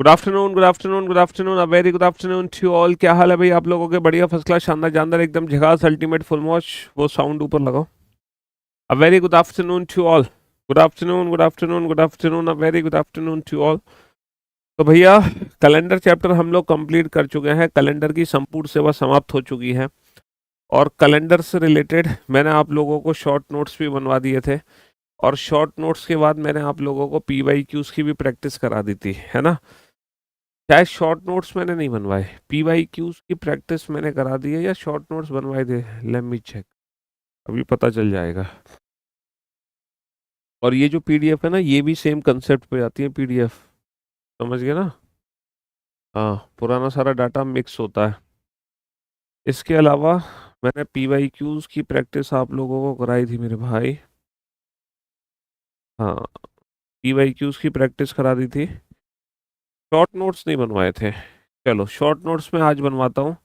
Good afternoon, good afternoon, good afternoon, a very good afternoon to all. क्या हाल है भाई आप लोगों के? बढ़िया, फर्स्ट क्लास, शानदार जानदार, एकदम झकास, अल्टीमेट, फुल मौज। वो साउंड ऊपर लगाओ। A very good afternoon to all. Good afternoon, good afternoon, good afternoon, a very good afternoon to all. तो भैया, कैलेंडर चैप्टर हम लोग कंप्लीट कर चुके हैं। कैलेंडर की संपूर्ण सेवा समाप्त हो चुकी है। और कैलेंडर से रिलेटेड मैंने आप लोगों को शॉर्ट नोट्स भी बनवा दिए थे। और शॉर्ट नोट्स के बाद मैंने आप लोगों को पीवाईक्यूज की भी प्रैक्टिस करा दी थी, है ना? शायद शॉर्ट नोट्स मैंने नहीं बनवाए, पीवाईक्यूज की प्रैक्टिस मैंने करा दी है, या शॉर्ट नोट्स बनवाए थे। लेट मी चेक, अभी पता चल जाएगा। और ये जो पीडीएफ है ना, ये भी सेम कंसेप्ट पे आती है पीडीएफ। समझ गए ना? हाँ, पुराना सारा डाटा मिक्स होता है। इसके अलावा मैंने पीवाईक्यूज की प्रैक्टिस आप लोगों को कराई थी मेरे भाई। हाँ, पीवाईक्यूज की प्रैक्टिस करा दी थी। शॉर्ट नोट्स नहीं बनवाए थे। चलो, शॉर्ट नोट्स मैं आज बनवाता हूँ।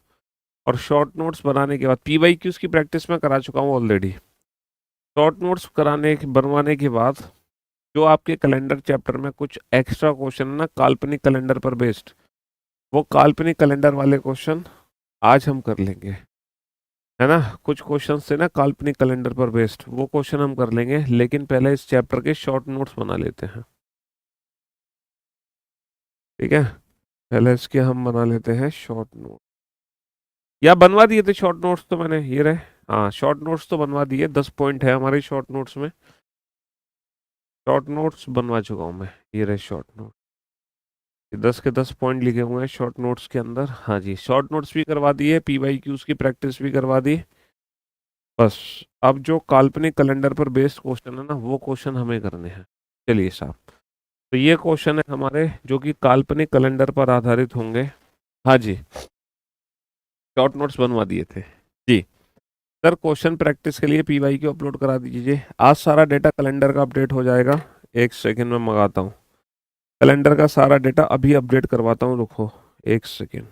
और शॉर्ट नोट्स बनाने के बाद पीवाईक्यूज की प्रैक्टिस मैं करा चुका हूँ ऑलरेडी। शॉर्ट नोट्स बनवाने के बाद जो आपके कैलेंडर चैप्टर में कुछ एक्स्ट्रा क्वेश्चन है ना, काल्पनिक कैलेंडर पर बेस्ड, वो काल्पनिक कैलेंडर वाले क्वेश्चन आज हम कर लेंगे। है ना? कुछ क्वेश्चन से ना काल्पनिक कैलेंडर पर बेस्ड वो क्वेश्चन हम कर लेंगे, लेकिन पहले इस चैप्टर के शॉर्ट नोट्स बना लेते हैं। ठीक है, पहले इसके हम बना लेते हैं शॉर्ट नोट। या बनवा दिए थे शॉर्ट नोट्स तो मैंने, ये रहे। हाँ, शॉर्ट नोट्स तो बनवा दिए, 10 पॉइंट है हमारे शॉर्ट नोट्स में। शॉर्ट नोट्स बनवा चुका हूँ मैं, ये रहे शॉर्ट नोट। 10 के 10 पॉइंट लिखे हुए हैं शॉर्ट नोट्स के अंदर। हाँ जी, शॉर्ट नोट्स भी करवा दिए, पीवाईक्यूज की प्रैक्टिस भी करवा दी। बस, अब जो काल्पनिक कैलेंडर पर बेस्ड क्वेश्चन है ना, वो क्वेश्चन हमें करने हैं। चलिए साहब, तो ये क्वेश्चन है हमारे जो कि काल्पनिक कैलेंडर पर आधारित होंगे। हाँ जी, शॉर्ट नोट्स बनवा दिए थे जी। सर, क्वेश्चन प्रैक्टिस के लिए पीवाईक्यू अपलोड करा दीजिए। आज सारा डेटा कैलेंडर का अपडेट हो जाएगा। एक सेकंड में मंगाता हूँ। कैलेंडर का सारा डेटा अभी अपडेट करवाता हूँ, रुको एक सेकंड।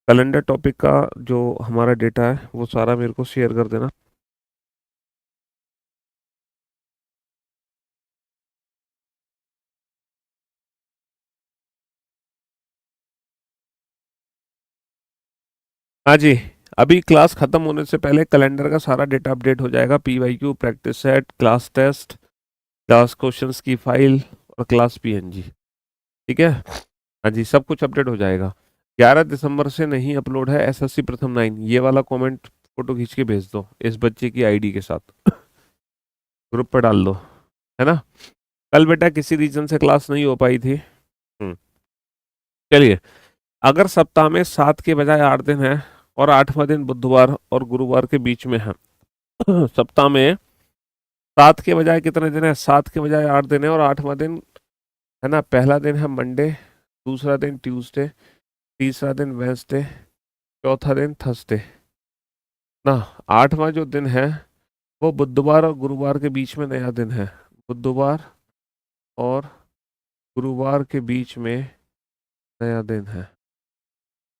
कैलेंडर टॉपिक का जो हमारा डेटा है वो सारा मेरे को शेयर कर देना। हाँ जी, अभी क्लास खत्म होने से पहले कैलेंडर का सारा डेटा अपडेट हो जाएगा। PYQ, practice set, class test, class questions की फाइल और क्लास पीएनजी। ठीक है? हाँ जी, सब कुछ अपडेट हो जाएगा। 11 दिसंबर से नहीं अपलोड है एसएससी प्रथम 9, ये वाला कमेंट फोटो खींच के भेज दो इस बच्चे की आईडी के साथ, ग्रुप पर डाल दो। है ना? कल बेटा किसी रीजन से क्लास नहीं हो पाई थी। चलिए, अगर सप्ताह में 7 के बजाय 8 दिन है और 8वां दिन बुधवार और गुरुवार के बीच में है, सप्ताह में 7 के बजाय कितने दिन है? 7 के बजाय 8 दिन है, और 8वां दिन है ना, पहला दिन है मंडे, दूसरा दिन ट्यूसडे, तीसरा दिन वेंसडे, चौथा दिन थर्सडे ना। 8वां जो दिन है वो बुधवार और गुरुवार के बीच में नया दिन है। बुधवार और गुरुवार के बीच में नया दिन है।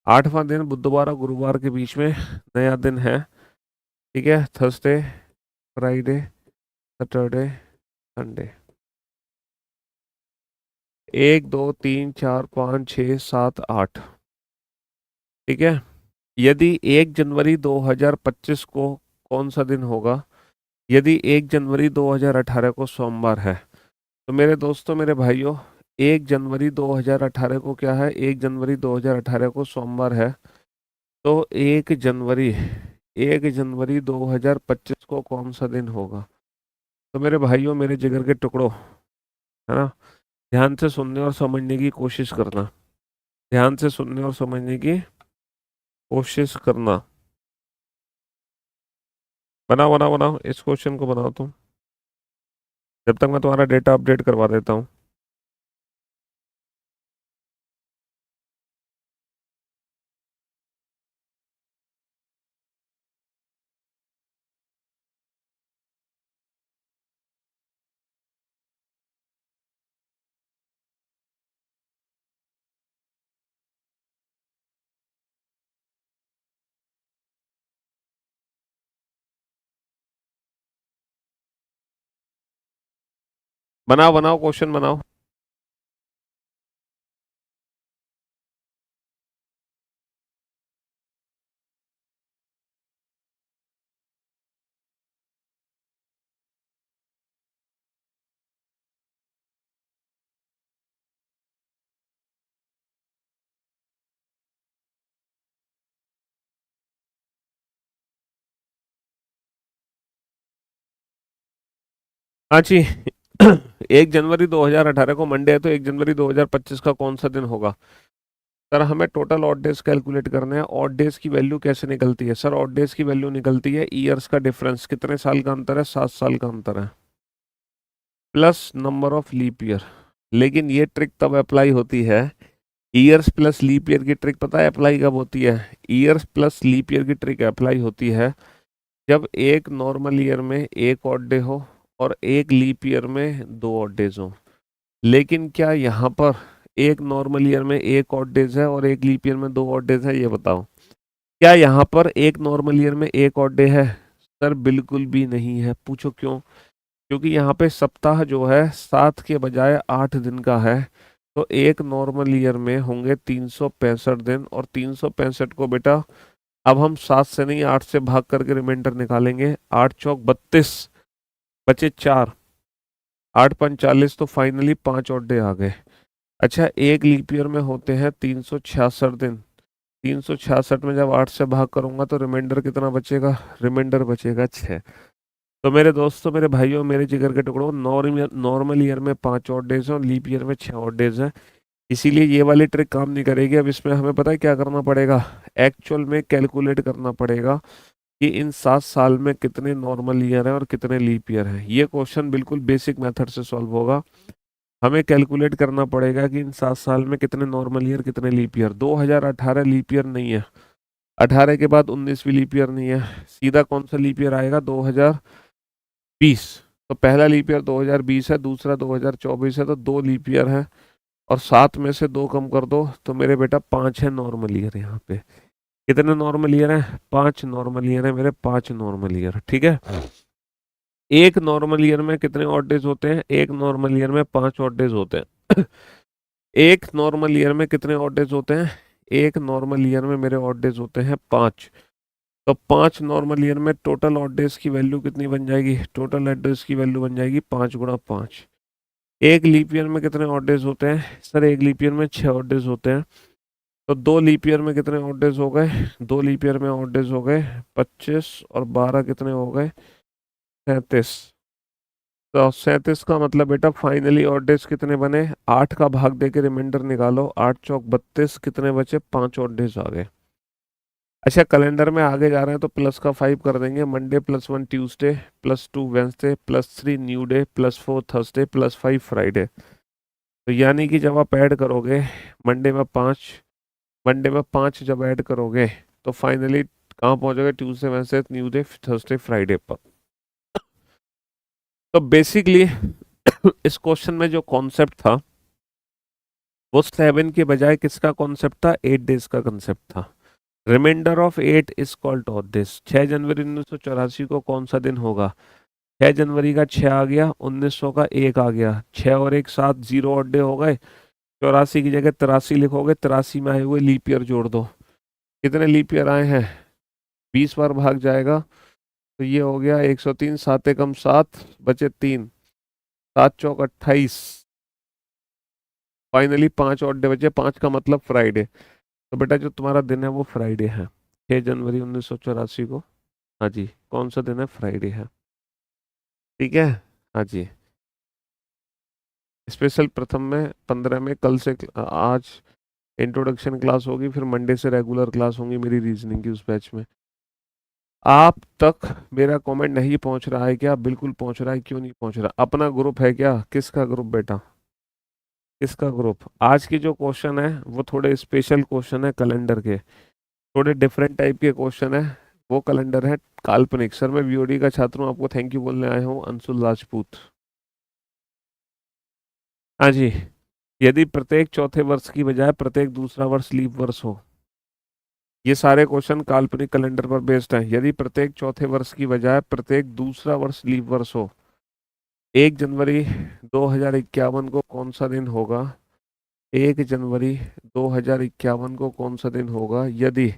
8वां दिन बुधवार और गुरुवार के बीच में नया दिन है। ठीक है, थर्सडे, फ्राइडे, सैटरडे, संडे। 1 2 3 4 5 6 7 8। ठीक है, यदि 1 जनवरी 2025 को कौन सा दिन होगा? यदि 1 जनवरी 2018 को सोमवार है, तो मेरे दोस्तों, मेरे भाइयों, 1 जनवरी 2018 को क्या है? 1 जनवरी 2018 को सोमवार है। तो 1 जनवरी 2025 को कौन सा दिन होगा? तो मेरे भाइयों, मेरे जिगर के टुकड़ों, है ना, ध्यान से सुनने और समझने की कोशिश करना। ध्यान से सुनने और समझने की कोशिश करना। बनाओ बनाओ बनाओ, इस क्वेश्चन को बनाओ तुम, जब तक मैं तुम्हारा डेटा अपडेट करवा देता हूँ। बनाओ बनाओ, क्वेश्चन बनाओ। हाँ जी। 1 जनवरी 2018 को मंडे है, तो 1 जनवरी 2025 का कौन सा दिन होगा? सर हमें टोटल ऑड डेज कैलकुलेट करने हैं। ऑड डेज की वैल्यू कैसे निकलती है? सर ऑड डेज की वैल्यू निकलती है ईयर्स का डिफरेंस, कितने साल का अंतर है? 7 साल का अंतर है, plus number of leap year. लेकिन ये ट्रिक तब अप्लाई होती है, ईयर्स प्लस लीप ईयर की ट्रिक पता है अप्लाई कब होती है? ईयर्स प्लस लीप ईयर की ट्रिक अप्लाई होती है जब एक नॉर्मल ईयर में एक ऑड डे हो और एक लीप ईयर में 2 ऑड डेज हो। लेकिन क्या यहाँ पर एक नॉर्मल ईयर में एक ऑड डेज है और एक लीप ईयर में 2 ऑड डेज है? ये बताओ, क्या यहाँ पर एक नॉर्मल ईयर में एक ऑड डे है? सर बिल्कुल भी नहीं है। पूछो क्यों? क्योंकि यहाँ पे सप्ताह जो है 7 के बजाय 8 दिन का है। तो एक नॉर्मल ईयर में होंगे 365 दिन, और 365 को बेटा अब हम 7 से नहीं 8 से भाग करके रिमाइंडर निकालेंगे। 8 चौक 32, बचे 4, 8 पंच 40, तो फाइनली 5 ऑड डे आ गए। अच्छा, एक लीप ईयर में होते हैं 366 दिन। 366 में जब 8 से भाग करूंगा तो रिमाइंडर कितना बचेगा? रिमाइंडर बचेगा 6। तो मेरे दोस्तों, मेरे भाइयों, मेरे जिगर के टुकड़ों, नॉर्मल ईयर में 5 ऑड डेज हैं और लीप ईयर में 6 ऑड डेज हैं। इसीलिए ये वाली ट्रिक काम नहीं करेगी। अब इसमें हमें पता है क्या करना पड़ेगा? एक्चुअल में कैलकुलेट करना पड़ेगा कि इन 7 साल में कितने नॉर्मल ईयर हैं और कितने लीप ईयर हैं। ये क्वेश्चन बिल्कुल बेसिक मेथड से सॉल्व होगा। हमें कैलकुलेट करना पड़ेगा कि इन 7 साल में कितने नॉर्मल ईयर कितने लीप ईयर। 2018 लीप ईयर नहीं है, 18 के बाद 19 भी लीप ईयर नहीं है। सीधा कौन सा लीप ईयर आएगा? 2020। तो पहला लीप ईयर 2020 है, दूसरा 2024 है, तो 2 लीप ईयर है। और 7 में से 2 कम कर दो तो मेरे बेटा 5 है नॉर्मल ईयर। यहाँ पे कितने नॉर्मल ईयर हैं? 5 नॉर्मल ईयर है मेरे, 5 नॉर्मल ईयर। ठीक है। एक नॉर्मल ईयर में कितने ऑड डेज होते हैं? एक नॉर्मल ईयर में 5 ऑड डेज होते हैं। एक नॉर्मल ईयर में कितने ऑड डेज होते हैं? एक नॉर्मल ईयर में मेरे ऑड डेज होते हैं 5। तो 5 नॉर्मल ईयर में टोटल ऑड डेज की वैल्यू कितनी बन जाएगी? टोटल ऑड डेज की वैल्यू बन जाएगी 5 × 5। एक लीप ईयर में कितने ऑड डेज होते हैं? सर एक लीप ईयर में 6 ऑड डेज होते हैं। तो 2 लीप ईयर में कितने ऑड डेज हो गए? 2 लीप ईयर में ऑड डेज हो गए 25, और 12 कितने हो गए? 37। तो 37 का मतलब बेटा फाइनली ऑड डेज कितने बने? 8 का भाग देके रिमाइंडर निकालो। 8 चौक 32, कितने बचे? 5 ऑड डेज आ गए। अच्छा, कैलेंडर में आगे जा रहे हैं तो प्लस का 5 कर देंगे। Monday +1 Tuesday, +2 Wednesday, +3 new day, +4 Thursday, +5 Friday. तो यानी कि जब आप ऐड करोगे, मंडे में 5, मंडे में 5 जब ऐड करोगे तो फाइनली कहाँ पहुंचोगे? Tuesday, Wednesday, new day, Thursday, Friday पर। तो बेसिकली इस क्वेश्चन में जो कॉन्सेप्ट था वो 7 के बजाय किसका कॉन्सेप्ट था? 8 डेज का कॉन्सेप्ट था। Remainder of 8 is called odd days. 6 जनवरी 1984 को कौन सा दिन होगा? 6 जनवरी का 6 आ गया, 1900 का 1 आ गया, 6 और 1 7, 0 ऑड डे हो गए। 84 की जगह 83 लिखोगे, 83 में आए हुए लीप ईयर जोड़ दो। कितने लीप ईयर आए हैं? 20 बार भाग जाएगा तो ये हो गया 103। 7 एकम 7, बचे 3, 7 चौक 28। फाइनली 5 ऑड डे बचे। 5 का मतलब फ्राइडे। तो बेटा जो तुम्हारा दिन है वो फ्राइडे है, 6 जनवरी 1984 को। हाँ जी, कौन सा दिन है? फ्राइडे है। ठीक है। हाँ जी। स्पेशल प्रथम में 15 में कल से आज इंट्रोडक्शन क्लास होगी, फिर मंडे से रेगुलर क्लास होंगी मेरी रीजनिंग की उस बैच में। आप तक मेरा कमेंट नहीं पहुंच रहा है क्या? बिल्कुल पहुंच रहा है। क्यों नहीं पहुंच रहा? अपना ग्रुप है क्या? किसका ग्रुप बेटा? किसका ग्रुप? आज के जो क्वेश्चन है वो थोड़े स्पेशल क्वेश्चन है कैलेंडर के, थोड़े डिफरेंट टाइप के क्वेश्चन है। वो कैलेंडर है काल्पनिक। सर मैं बीओडी का छात्र हूँ, आपको थैंक यू बोलने आया हूँ, अंशुल राजपूत। हाँ जी। यदि प्रत्येक चौथे वर्ष की बजाय प्रत्येक दूसरा वर्ष लीप वर्ष हो। ये सारे क्वेश्चन काल्पनिक कैलेंडर पर बेस्ड हैं। यदि प्रत्येक चौथे वर्ष की बजाय प्रत्येक दूसरा वर्ष लीप वर्ष हो, 1 जनवरी 2051 को कौन सा दिन होगा? 1 जनवरी 2051 को कौन सा दिन होगा यदि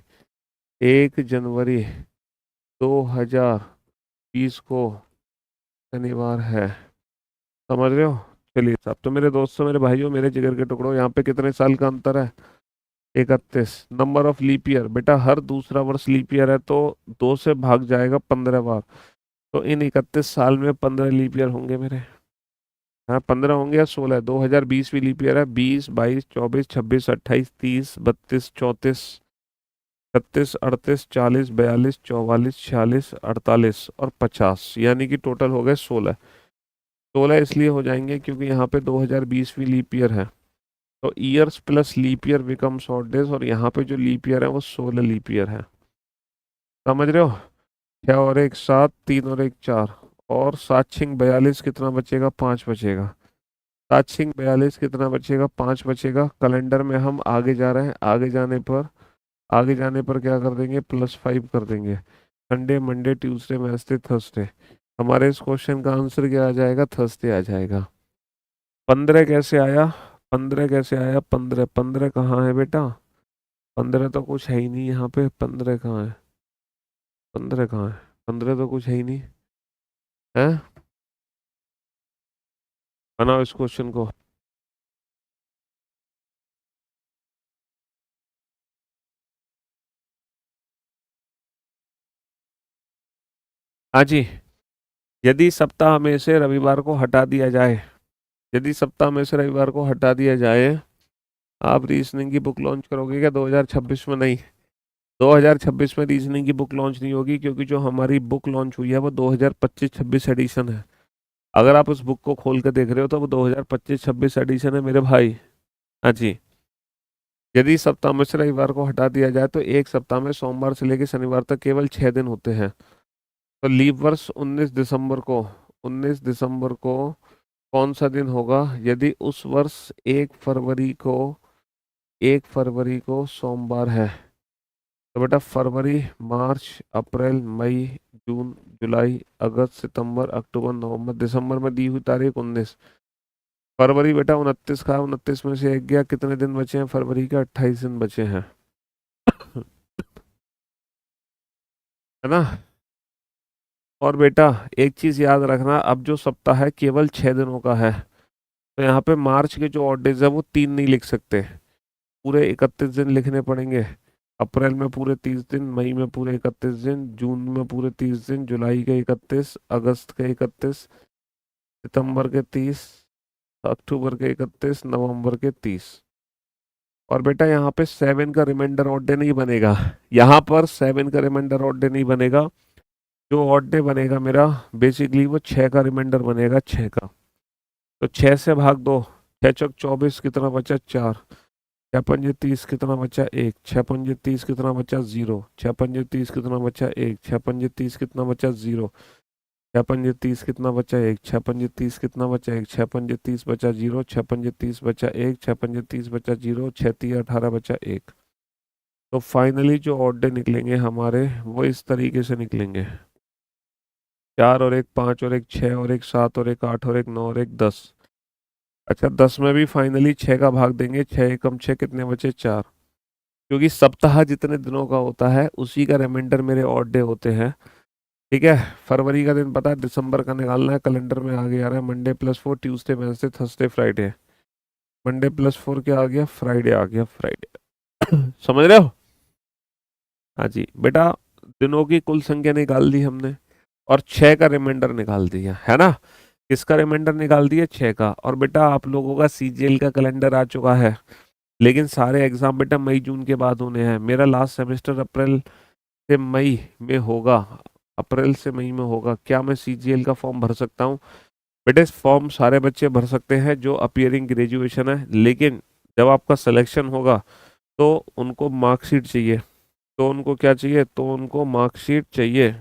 1 जनवरी 2020 को शनिवार है? समझ रहे हो? चलिए साहब, तो मेरे दोस्तों, मेरे भाइयों, मेरे जिगर के टुकड़ों, यहाँ पे कितने साल का अंतर है? 31। नंबर ऑफ लीप ईयर बेटा, हर दूसरा वर्ष लीप ईयर है तो 2 से भाग जाएगा 15 बार। तो इन 31 साल में 15 लीप ईयर होंगे मेरे। हाँ 15 होंगे या 16, 2020 भी लीप ईयर है, 20, 22, 24, 26, 28, 30, 32, 34, 36, 38, 40, 42, 44, 46, 48 और 50, यानी कि टोटल हो गए 16। 16 इसलिए हो जाएंगे क्योंकि यहाँ पे 2020 भी लीप ईयर है, तो years plus leap year becomes odd days, और यहाँ पे जो लीप ईयर है वो 16 लीप ईयर है। समझ रहे हो? 6 और 1 7, 3 और 1 4, और 7 6 42, कितना बचेगा? 5 बचेगा। 7 6 42, कितना बचेगा? 5 बचेगा। कैलेंडर में हम आगे जा रहे हैं, आगे जाने पर क्या कर देंगे? +5 कर देंगे। Sunday, Monday, Tuesday, Wednesday, Thursday. हमारे इस क्वेश्चन का आंसर क्या आ जाएगा? थर्सडे आ जाएगा। 15 कैसे आया? 15 कैसे आया? 15 15 कहाँ है बेटा? 15 तो कुछ है ही नहीं यहाँ पे। 15 कहाँ है? 15 कहाँ है? 15 तो कुछ है ही नहीं है। बनाओ इस क्वेश्चन को। हाँ जी। यदि सप्ताह में से रविवार को हटा दिया जाए, यदि सप्ताह में से रविवार को हटा दिया जाए, आप रीजनिंग की बुक लॉन्च करोगे क्या 2026 में? नहीं, 2026 में रीजनिंग की बुक लॉन्च नहीं होगी, क्योंकि जो हमारी बुक लॉन्च हुई है वो 2025-26 एडिशन है। अगर आप उस बुक को खोल कर देख रहे हो तो वो 2025-26 एडिशन है मेरे भाई। हाँ जी। यदि सप्ताह में से रविवार को हटा दिया जाए तो एक सप्ताह में सोमवार से लेकर शनिवार तक केवल 6 दिन होते हैं। तो लीप वर्ष 19 दिसंबर को कौन सा दिन होगा? यदि उस वर्ष 1 फरवरी को सोमवार है, तो बेटा फरवरी, मार्च, अप्रैल, मई, जून, जुलाई, अगस्त, सितंबर, अक्टूबर, नवंबर, दिसंबर में दी हुई तारीख 19। फरवरी बेटा 29 का, 29 में से एक गया, कितने दिन बचे हैं फरवरी के? 28 दिन बचे हैं। है ना? और बेटा एक चीज याद रखना, अब जो सप्ताह है केवल 6 दिनों का है, तो यहाँ पे मार्च के जो ऑड डेज है वो 3 नहीं लिख सकते, पूरे 31 दिन लिखने पड़ेंगे। अप्रैल में पूरे 30 दिन, मई में पूरे 31 दिन, जून में पूरे 30 दिन, जुलाई के 31, अगस्त के 31, सितंबर के 30, अक्टूबर के 31, नवंबर के 30। और बेटा यहाँ पे 7 का रिमाइंडर ऑड डे नहीं बनेगा, यहाँ पर 7 का रिमाइंडर ऑड डे नहीं बनेगा। जो ऑड डे बनेगा मेरा, बेसिकली वो 6 का रिमाइंडर बनेगा, 6 का। तो 6 से भाग दो, 6 चौक 24, कितना बचा? 4। 6 पंजे 30, कितना बचा? 1। 6 पंजे 30, कितना बचा? 0। 6 पंजे 30, कितना बचा? 1। 6 पंजे 30, कितना बचा? 0। 6 पंजे 30, कितना बचा? 1। 6 पंजे 30, कितना बचा? 1। 6 पंजे 30 बचा 0। 6 पंजे 30 बचा 1। 6 पंजे 30 बचा 0। 6 3 18 बचा 1। तो फाइनली जो ऑड डे निकलेंगे हमारे वो इस तरीके से निकलेंगे: 4 और 1 5 और 1 6 और 1 7 और 1 8 और 1 9 और 1 10। अच्छा 10 में भी फाइनली 6 का भाग देंगे, 6 एकम 6, कितने बचे? 4। क्योंकि सप्ताह जितने दिनों का होता है उसी का रिमाइंडर मेरे ऑड डे होते हैं। ठीक है। फरवरी का दिन पता है, दिसंबर का निकालना है, कैलेंडर में आगे आ रहा है Monday +4, Tuesday, Wednesday, Thursday, Friday. Monday +4 क्या आ गया? फ्राइडे आ गया, फ्राइडे। समझ रहे हो? हाँ जी बेटा, दिनों की कुल संख्या निकाल दी हमने, और 6 का रिमाइंडर निकाल दिया है ना। किसका रिमाइंडर निकाल दिया? 6 का। और बेटा आप लोगों का सीजीएल का कैलेंडर आ चुका है, लेकिन सारे एग्जाम बेटा मई जून के बाद होने हैं। मेरा लास्ट सेमेस्टर अप्रैल से मई में होगा, अप्रैल से मई में होगा। क्या मैं सीजीएल का फॉर्म भर सकता हूँ? बेटे फॉर्म सारे बच्चे भर सकते हैं जो अपियरिंग ग्रेजुएशन है, लेकिन जब आपका सिलेक्शन होगा तो उनको मार्कशीट चाहिए। तो उनको क्या चाहिए? तो उनको मार्कशीट चाहिए।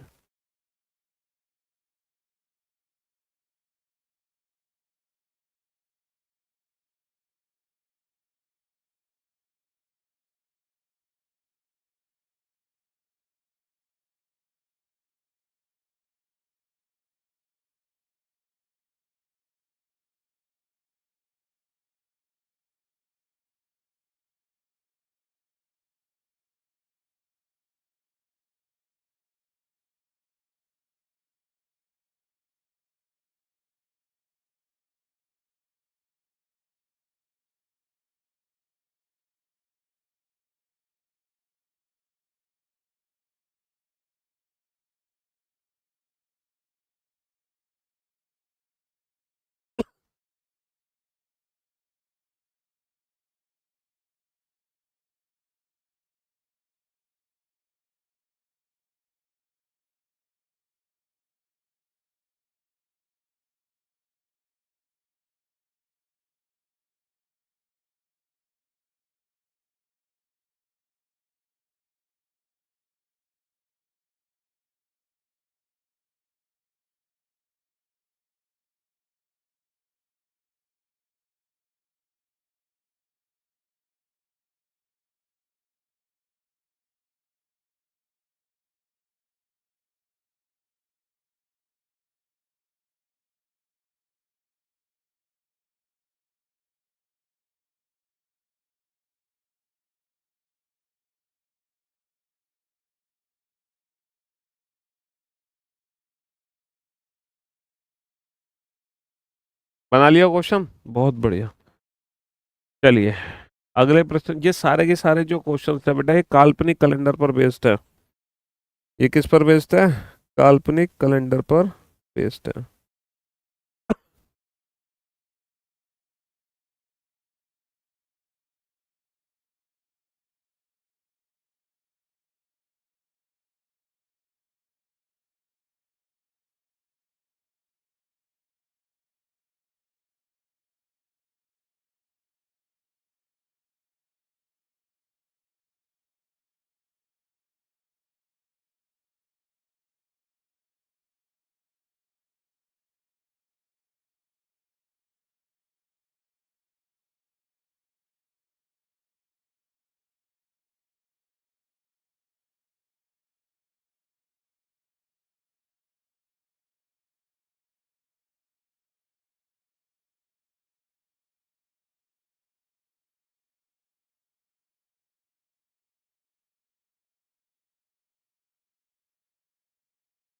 बना लिया क्वेश्चन, बहुत बढ़िया। चलिए अगले प्रश्न, ये सारे के सारे जो क्वेश्चन है बेटा ये काल्पनिक कैलेंडर पर बेस्ड है। ये किस पर बेस्ड है? काल्पनिक कैलेंडर पर बेस्ड है।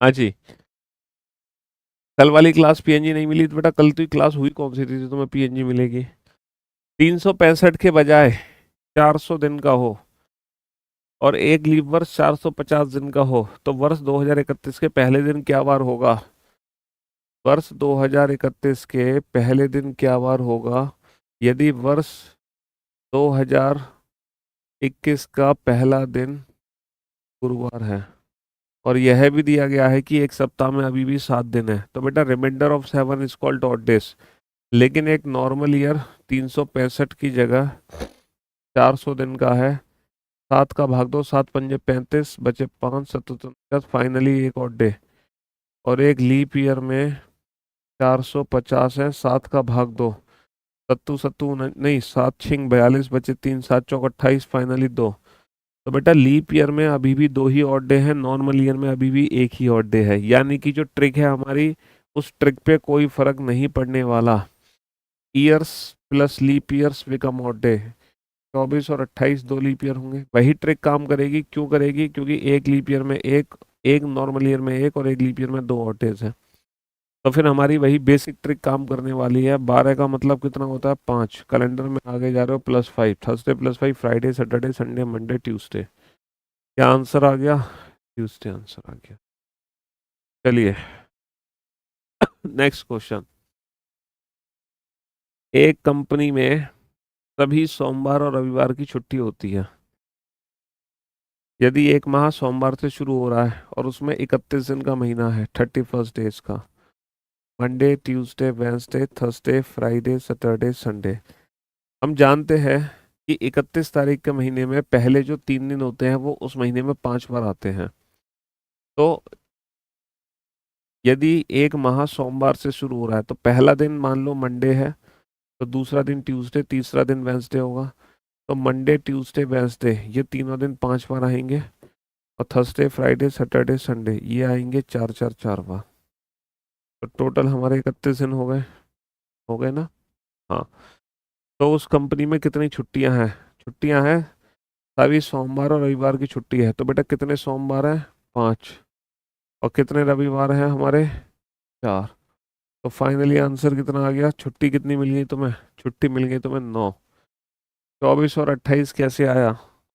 हाँ जी। कल वाली क्लास पीएनजी नहीं मिली तो बेटा कल तो क्लास हुई कौन सी थी जो तुम्हें पीएनजी मिलेगी? 365 के बजाय 400 दिन का हो और एक लीप वर्ष 450 दिन का हो तो वर्ष 2031 के पहले दिन क्या वार होगा? वर्ष 2031 के पहले दिन क्या वार होगा? यदि वर्ष 2021 का पहला दिन गुरुवार है और यह भी दिया गया है कि एक सप्ताह में अभी भी 7 दिन है, तो बेटा remainder of 7 is called odd days. लेकिन एक नॉर्मल ईयर 365 की जगह 400 दिन का है। 7 का भाग दो, 7 पंजे 35, बचे 5, 7 फाइनली एक और डे। और एक लीप ईयर में 450 है, 7 का भाग दो, सत्तू सत्तू नहीं, 7 6 42, बचे 3, 7 चौक 28, फाइनली 2। तो बेटा लीप ईयर में अभी भी 2 ही ऑड डे हैं, नॉर्मल ईयर में अभी भी एक ही ऑड डे है, यानी कि जो ट्रिक है हमारी उस ट्रिक पे कोई फर्क नहीं पड़ने वाला। Years plus leap years become odd day. 24 और 28 दो लीप ईयर होंगे, वही ट्रिक काम करेगी। क्यों करेगी? क्योंकि एक लीप ईयर में एक, एक नॉर्मल ईयर में एक, और एक लीप ईयर में 2 ऑड डेज है। तो फिर हमारी वही बेसिक ट्रिक काम करने वाली है। 12 का मतलब कितना होता है? 5। कैलेंडर में आगे जा रहे हो, +5, Thursday +5, Friday Saturday Sunday Monday Tuesday. क्या आंसर आ गया? ट्यूसडे आंसर आ गया। चलिए नेक्स्ट क्वेश्चन। एक कंपनी में सभी सोमवार और रविवार की छुट्टी होती है। यदि एक माह सोमवार से शुरू हो रहा है और उसमें 31 दिन का महीना है, 31 डेज का, Monday Tuesday Wednesday Thursday Friday Saturday Sunday. हम जानते हैं कि 31 तारीख के महीने में पहले जो 3 दिन होते हैं वो उस महीने में 5 बार आते हैं। तो यदि एक माह सोमवार से शुरू हो रहा है तो पहला दिन मान लो मंडे है, तो दूसरा दिन ट्यूसडे, तीसरा दिन वेंसडे होगा। तो मंडे ट्यूसडे वेंसडे ये तीनों दिन 5 बार आएंगे, और थर्सडे फ्राइडे सैटरडे संडे ये आएंगे 4 4 4 बार। तो टोटल हमारे 31 दिन हो गए ना? हाँ। तो उस कंपनी में कितनी छुट्टियां हैं? छुट्टियां हैं सभी सोमवार और रविवार की छुट्टी है। तो बेटा कितने सोमवार हैं? 5। और कितने रविवार हैं हमारे? 4। तो फाइनली आंसर कितना आ गया? छुट्टी कितनी मिल गई तुम्हें? छुट्टी मिल गई तुम्हें 9। 24 और 28 कैसे आया?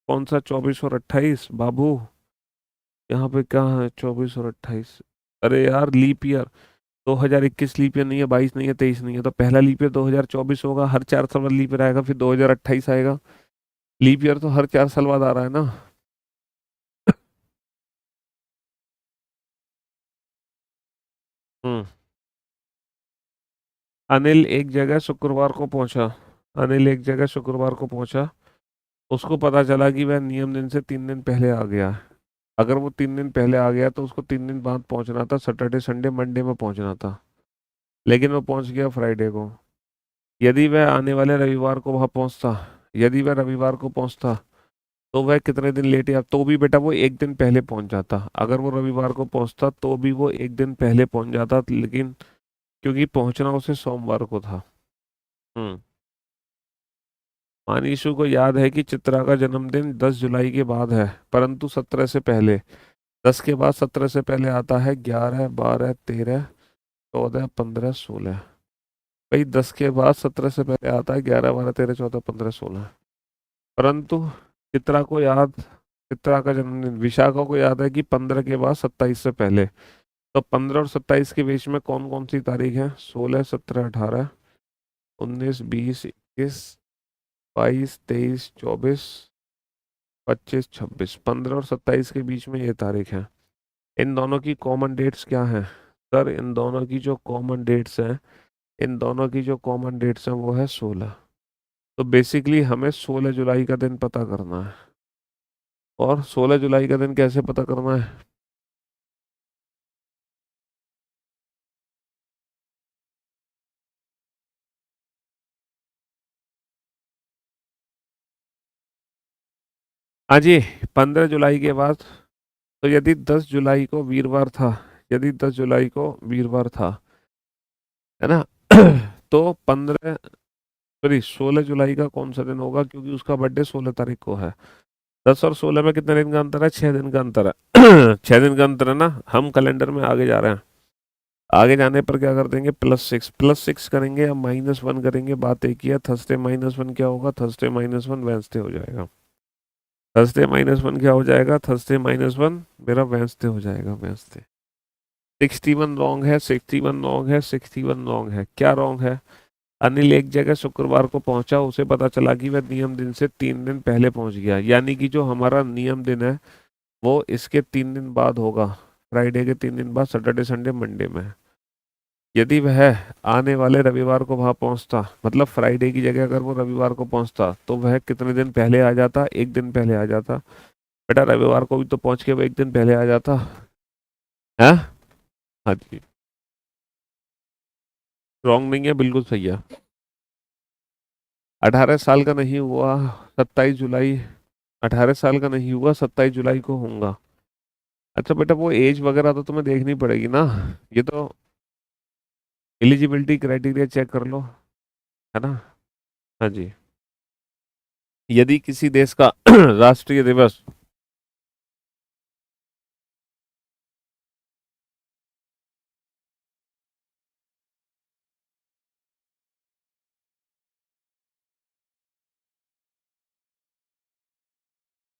कौन सा 24 और 28 बाबू? यहाँ पे क्या है 24 और 28? अरे यार लीप ईयर, 2021 लीप ईयर नहीं है, 22 नहीं है, 23 नहीं है, तो पहला लीप ईयर 2024 होगा। हर 4 साल बाद लीप ईयर आएगा, फिर 2028 आएगा। लीप ईयर तो हर 4 साल बाद आ रहा है ना। हम्म। अनिल एक जगह शुक्रवार को पहुंचा। अनिल एक जगह शुक्रवार को पहुंचा। उसको पता चला कि वह नियम दिन से 3 दिन पहले आ गया है। अगर वो 3 दिन पहले आ गया तो उसको 3 दिन बाद पहुंचना था, सैटरडे संडे मंडे में पहुंचना था, लेकिन वो पहुंच गया फ्राइडे को। यदि वह आने वाले रविवार को वहां पहुंचता, यदि वह रविवार को पहुंचता तो वह कितने दिन लेट या तो भी बेटा वो एक दिन पहले पहुंच जाता। अगर वो रविवार को पहुंचता तो भी वो एक दिन पहले पहुंच जाता, लेकिन क्योंकि पहुंचना उसे सोमवार को था। हम्म। मानीशु को याद है कि चित्रा का जन्मदिन 10 जुलाई के बाद है, परंतु 17 से पहले। 10 के बाद 17 से पहले आता है 11 12 13 14 15 16। भाई 10 के बाद 17 से पहले आता है 11 12 13 14 15 16। परंतु चित्रा को याद, चित्रा का जन्मदिन, विशाखा को याद है कि 15 के बाद 27 से पहले। तो 15 और 27 के बीच में कौन कौन सी तारीख है? 16 17 18 19 20 21 22 23 24 25 26। 15 और 27 के बीच में ये तारीख है। इन दोनों की कॉमन डेट्स क्या हैं? सर इन दोनों की जो कॉमन डेट्स हैं, इन दोनों की जो कॉमन डेट्स हैं वो है 16। तो बेसिकली हमें 16 जुलाई का दिन पता करना है। और 16 जुलाई का दिन कैसे पता करना है? हाँ जी, 15 जुलाई के बाद। तो यदि 10 जुलाई को वीरवार था, यदि 10 जुलाई को वीरवार था, है ना, तो 15, सॉरी 16 जुलाई का कौन सा दिन होगा, क्योंकि उसका बर्थडे 16 तारीख को है। 10 और 16 में कितने दिन का अंतर है? 6 दिन का अंतर है। 6 दिन का अंतर है ना। हम कैलेंडर में आगे जा रहे हैं। आगे जाने पर क्या कर देंगे? +6, +6 करेंगे या -1 करेंगे, बात एक ही है। थर्सडे -1 क्या होगा? थर्सडे -1 वेंसडे हो जाएगा। थर्सडे -1 क्या हो जाएगा? थर्सडे -1 मेरा वेंसडे हो जाएगा, वेंसडे। 61 रॉन्ग है, 61 रॉन्ग है, 61 रॉन्ग है। क्या रॉन्ग है? अनिल एक जगह शुक्रवार को पहुंचा, उसे पता चला कि वह नियम दिन से 3 दिन पहले पहुंच गया। यानी कि जो हमारा नियम दिन है वो इसके 3 दिन बाद होगा। फ्राइडे के 3 दिन बाद, सैटरडे संडे मंडे में है। यदि वह आने वाले रविवार को वहां पहुंचता, मतलब फ्राइडे की जगह अगर वो रविवार को पहुंचता, तो वह कितने दिन पहले आ जाता? 1 दिन पहले आ जाता। बेटा रविवार को भी तो पहुंच के वो 1 दिन पहले आ जाता है। हाँ जी। रॉन्ग नहीं है, बिल्कुल सही है। 18 साल का नहीं हुआ, 27 जुलाई। 18 साल का नहीं हुआ, 27 जुलाई को होऊंगा। अच्छा बेटा वो एज वगैरह तो तुम्हें देखनी पड़ेगी ना। ये तो एलिजिबिलिटी क्राइटेरिया चेक कर लो, है ना। हाँ जी। यदि किसी देश का राष्ट्रीय दिवस,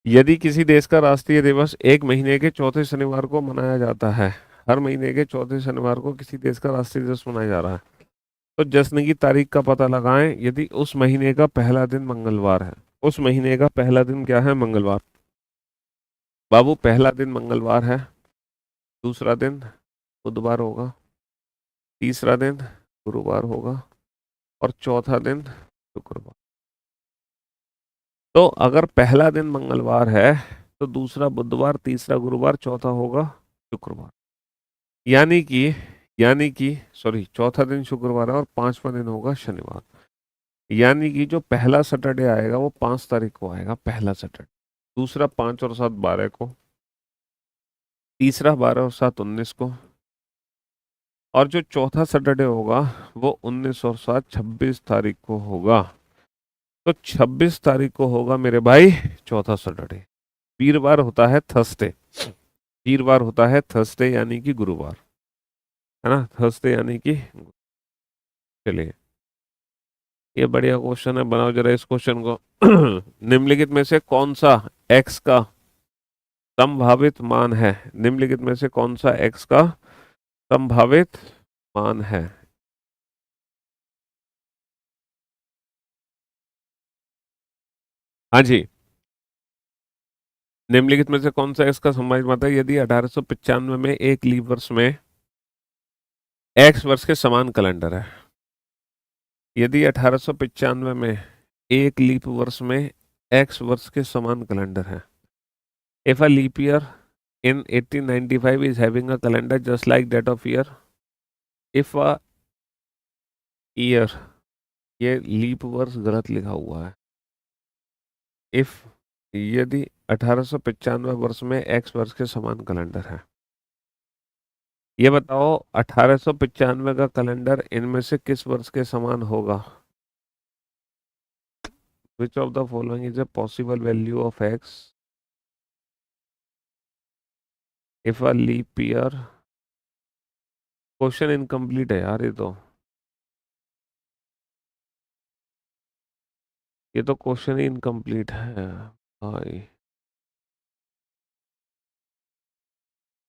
यदि किसी देश का राष्ट्रीय दिवस 1 महीने के चौथे शनिवार को मनाया जाता है, हर महीने के चौथे शनिवार को किसी देश का राष्ट्रीय दिवस मनाया जा रहा है, तो जश्न की तारीख का पता लगाएं। यदि उस महीने का पहला दिन मंगलवार है, उस महीने का पहला दिन क्या है? मंगलवार। बाबू पहला दिन मंगलवार है, दूसरा दिन बुधवार होगा, तीसरा दिन गुरुवार होगा, और चौथा दिन शुक्रवार। तो अगर पहला दिन मंगलवार है तो दूसरा बुधवार, तीसरा गुरुवार, चौथा होगा शुक्रवार। यानी कि यानी कि सॉरी, चौथा दिन शुक्रवार है और पांचवा दिन होगा शनिवार। यानी कि जो पहला सैटरडे आएगा वो 5 तारीख को आएगा, पहला सैटरडे। दूसरा 5 और 7 12 को, तीसरा 12 और 7 19 को, और जो चौथा सैटरडे होगा वो 19 और 7 26 तारीख को होगा। तो 26 तारीख को होगा मेरे भाई चौथा सैटरडे। वीरवार होता है थर्सडे, वीरवार होता है थर्सडे यानी कि गुरुवार, है ना, थर्सडे यानी कि। चलिए, ये बढ़िया क्वेश्चन है, बनाओ जरा इस क्वेश्चन को। निम्नलिखित में से कौन सा एक्स का संभावित मान है? निम्नलिखित में से कौन सा एक्स का संभावित मान है? हाँ जी। निम्नलिखित में से कौन सा एक्स का संभावित मान है? यदि 1895 में एक लीप वर्ष में एक्स वर्ष के समान कैलेंडर है, यदि 1895 में एक लीप वर्ष में एक्स वर्ष के समान कैलेंडर है, if a leap year in 1895 is having a calendar just like that of year, if a year, ये लीप वर्ष गलत लिखा हुआ है। इफ, यदि 1895 वर्ष में एक्स वर्ष के समान कैलेंडर है, ये बताओ 1895 का कैलेंडर इनमें से किस वर्ष के समान होगा? Which of the following is a possible value of X if a leap year. Question incomplete है यार ये तो। ये तो क्वेश्चन ही इनकम्प्लीट है भाई।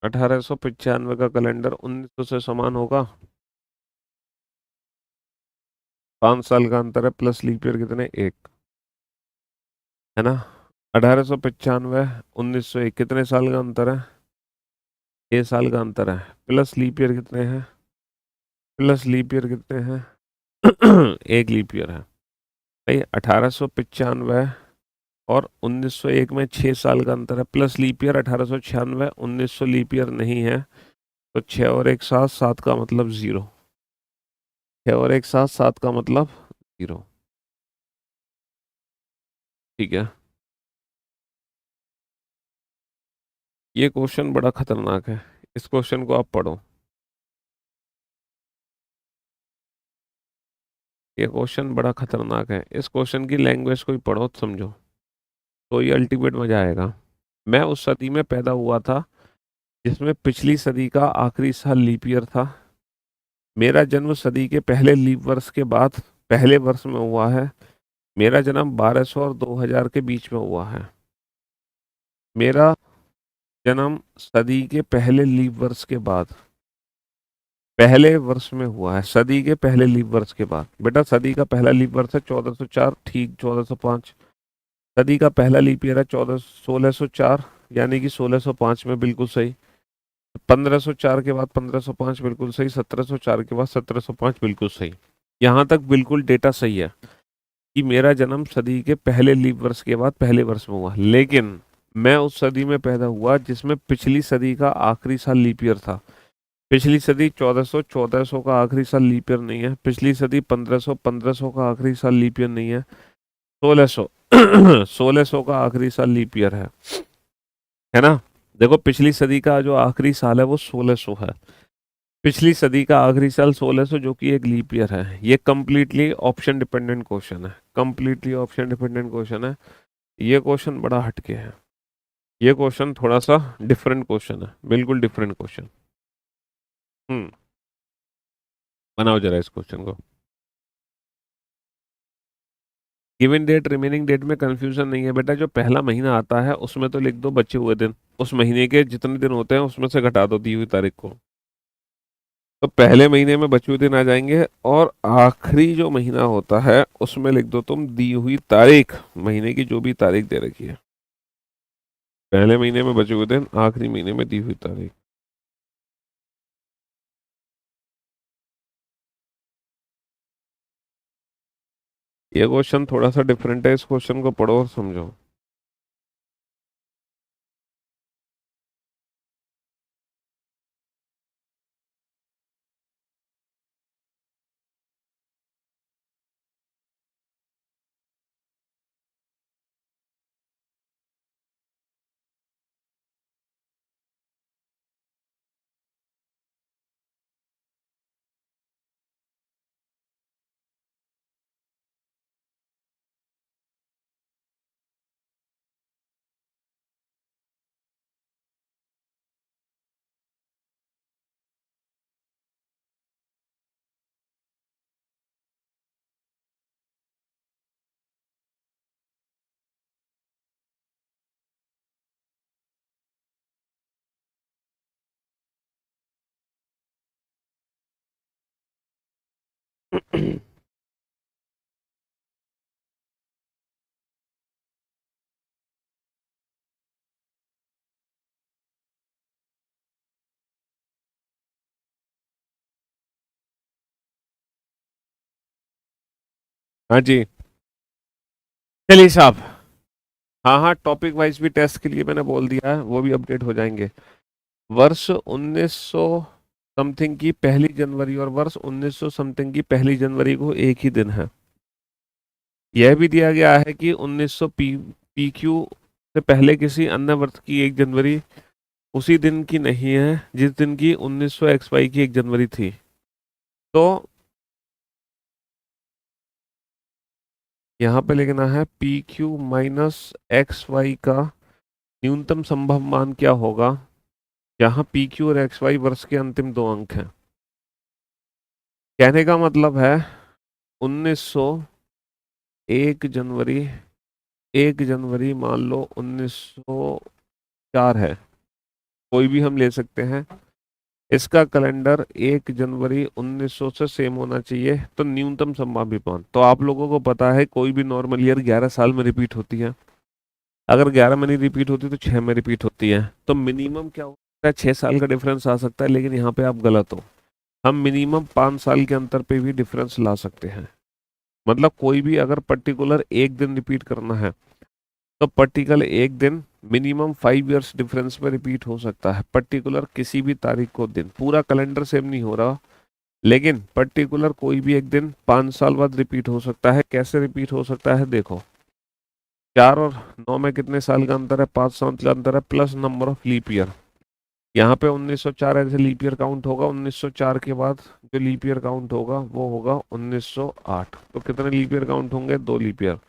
1895 का कैलेंडर 1900 से समान होगा। 5 साल का अंतर है, प्लस लीप ईयर कितने, एक, है ना। 1895 1901 कितने साल का अंतर है, 6 साल का अंतर है, प्लस लीप ईयर कितने हैं, प्लस लीप ईयर कितने हैं, एक लीप ईयर है भाई। 1895 और 1901 में 6 साल का अंतर है, plus leap year 1896, 1900 leap year नहीं है, तो 6 और 1 7, 7 का मतलब 0, 6 और 1 7, 7 का मतलब 0। ठीक है, ये क्वेश्चन बड़ा खतरनाक है, इस क्वेश्चन को आप पढ़ो। ये क्वेश्चन बड़ा खतरनाक है, इस क्वेश्चन की लैंग्वेज को ही पढ़ो तो समझो, तो ये अल्टीमेट मजा आएगा। मैं उस सदी में पैदा हुआ था जिसमें पिछली सदी का आखिरी साल लीप ईयर था। मेरा जन्म सदी के पहले लीप वर्ष के बाद पहले वर्ष में हुआ है। मेरा जन्म 1200 और 2000 के बीच में हुआ है। मेरा जन्म सदी के पहले लीप वर्ष के बाद पहले वर्ष में हुआ है, सदी के पहले लीप वर्ष के बाद। बेटा सदी का पहला लीप वर्ष है 1404, ठीक 1405। सदी का पहला लीप ईयर है 1604, यानी कि 1605 में, बिल्कुल सही। 1504 के बाद 1505 बिल्कुल सही, 1704 के बाद 1705 बिल्कुल सही। यहाँ तक बिल्कुल डेटा सही है कि मेरा जन्म सदी के पहले लीप वर्ष के बाद पहले वर्ष में हुआ, लेकिन मैं उस सदी में पैदा हुआ जिसमें पिछली सदी का आखिरी साल लीप ईयर था। पिछली सदी 1400, 1400 का आखिरी साल लीप ईयर नहीं है। पिछली सदी 1500, 1500 का आखिरी साल लीप ईयर नहीं है। 1600, 1600 का आखिरी साल लीप ईयर है ना। देखो पिछली सदी का जो आखिरी साल है वो 1600 है। पिछली सदी का आखिरी साल 1600 जो कि एक लीप ईयर है। ये कंप्लीटली ऑप्शन डिपेंडेंट क्वेश्चन है, कंप्लीटली ऑप्शन डिपेंडेंट क्वेश्चन है। ये क्वेश्चन बड़ा हटके है, ये क्वेश्चन थोड़ा सा डिफरेंट क्वेश्चन है, बिल्कुल डिफरेंट क्वेश्चन। हम्म, बनाओ जरा इस क्वेश्चन को। गिवन डेट रिमेनिंग डेट में कंफ्यूजन नहीं है बेटा, जो पहला महीना आता है उसमें तो लिख दो बचे हुए दिन, उस महीने के जितने दिन होते हैं उसमें से घटा दो दी हुई तारीख को। तो पहले महीने में बचे हुए दिन आ जाएंगे, और आखिरी जो महीना होता है उसमें लिख दो तुम दी हुई तारीख, महीने की जो भी तारीख दे रखी है। पहले महीने में बचे हुए दिन, आखिरी महीने में दी हुई तारीख। ये क्वेश्चन थोड़ा सा डिफरेंट है, इस क्वेश्चन को पढ़ो और समझो। हाँ जी, चलिए साहब। हाँ हाँ, टॉपिक वाइज भी टेस्ट के लिए मैंने बोल दिया है, वो भी अपडेट हो जाएंगे। वर्ष 1900 समथिंग की पहली जनवरी और वर्ष 1900 समथिंग की पहली जनवरी को एक ही दिन है। यह भी दिया गया है कि 1900 पी क्यू से पहले किसी अन्य वर्ष की 1 जनवरी उसी दिन की नहीं है जिस दिन की 1900 एक्स वाई की 1 जनवरी थी। तो यहाँ पे लिखना है P Q minus X Y का न्यूनतम संभव मान क्या होगा, जहाँ पी क्यू और एक्स वाई वर्ष के अंतिम 2 अंक हैं। कहने का मतलब है 1900 1 जनवरी, 1 जनवरी मान लो 1904 है, कोई भी हम ले सकते हैं। इसका कैलेंडर 1 जनवरी 1900 से सेम होना चाहिए, तो न्यूनतम संभावित मान। तो आप लोगों को पता है कोई भी नॉर्मल ईयर 11 साल में रिपीट होती है। अगर 11 में नहीं रिपीट होती तो 6 में रिपीट होती है। तो मिनिमम क्या होता है, 6 साल का डिफरेंस आ सकता है, लेकिन यहाँ पे आप गलत हो। हम मिनिमम 5 साल के अंतर पे भी डिफरेंस ला सकते हैं। मतलब कोई भी अगर पर्टिकुलर एक दिन रिपीट करना है, तो पर्टिकुलर एक दिन मिनिमम 5 इयर्स डिफरेंस में रिपीट हो सकता है। पर्टिकुलर किसी भी तारीख को दिन, पूरा कैलेंडर सेम नहीं हो रहा, लेकिन पर्टिकुलर कोई भी एक दिन 5 साल बाद रिपीट हो सकता है। कैसे रिपीट हो सकता है, देखो 4 और 9 में कितने साल का अंतर है, 5 साल का अंतर है, plus number of leap year. यहाँ पे 1904 ऐसे लीप ईयर काउंट होगा, 1904 के बाद जो लीप ईयर काउंट होगा वो होगा 1908। तो कितने लीप ईयर काउंट होंगे, 2 लीप ईयर।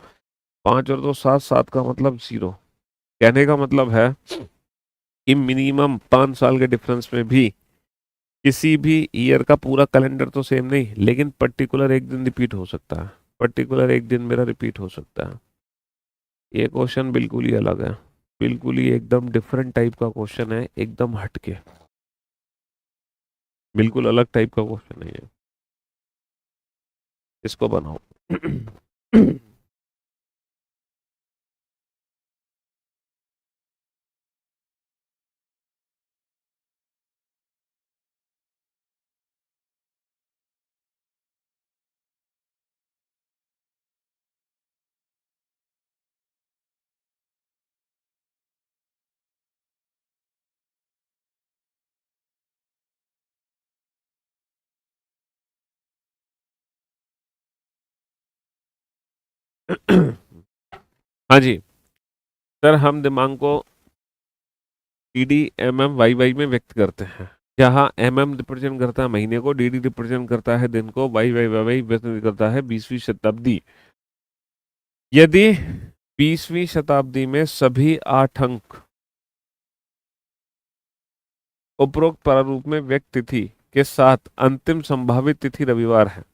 5 और 2 7, 7 का मतलब 0। कहने का मतलब है कि मिनिमम 5 साल के डिफरेंस में भी किसी भी ईयर का पूरा कैलेंडर तो सेम नहीं, लेकिन पर्टिकुलर एक दिन रिपीट हो सकता है। पर्टिकुलर एक दिन मेरा रिपीट हो सकता है। ये क्वेश्चन बिल्कुल ही अलग है, बिल्कुल ही एकदम डिफरेंट टाइप का क्वेश्चन है, एकदम हटके, बिल्कुल अलग टाइप का क्वेश्चन है ये। इसको बनाओ। हाँ जी सर, हम दिमाग को D M M Y Y में व्यक्त करते हैं। जहाँ एम एम रिप्रेजेंट करता है महीने को, डी रिप्रेजेंट करता है दिन को, वाई वाई वाई वाई व्यक्त करता है 20वीं शताब्दी। यदि 20वीं शताब्दी में सभी 8 अंक उपरोक्त प्रारूप में व्यक्त तिथि के साथ अंतिम संभावित तिथि रविवार है।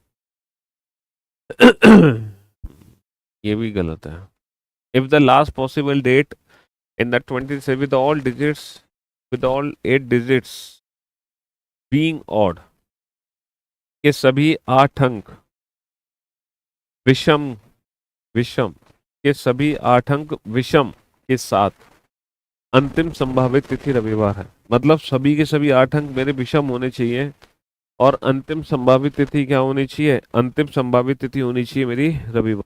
ये भी गलत है। If the last possible date in the 20 with all 8 digits being odd, के सभी 8 अंक विषम विषम के सभी 8 अंक विषम के साथ अंतिम संभावित तिथि रविवार है। मतलब सभी के सभी 8 अंक मेरे विषम होने चाहिए, और अंतिम संभावित तिथि क्या होनी चाहिए, अंतिम संभावित तिथि होनी चाहिए मेरी रविवार।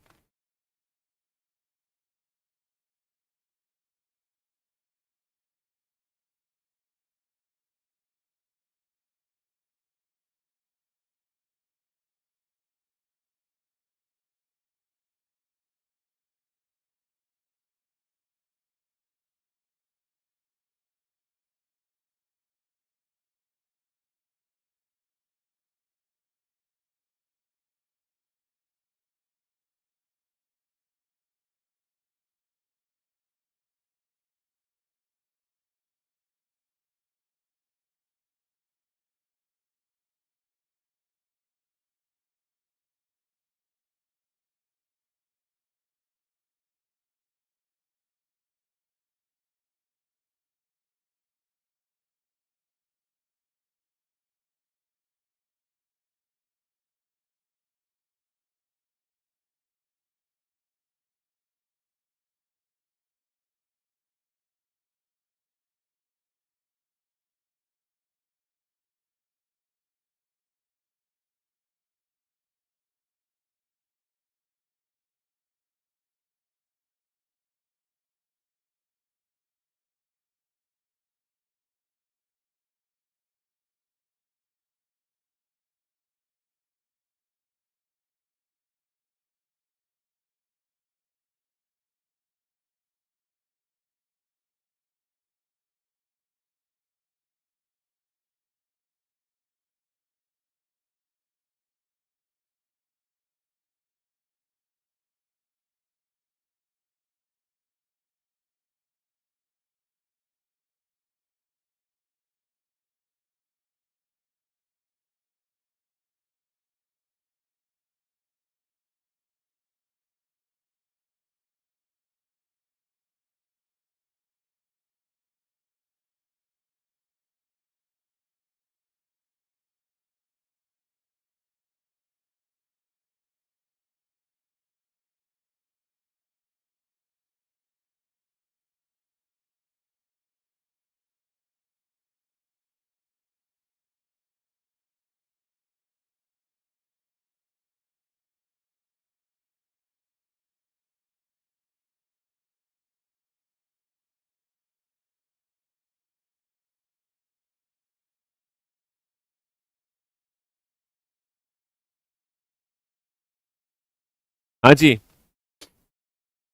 हाँ जी,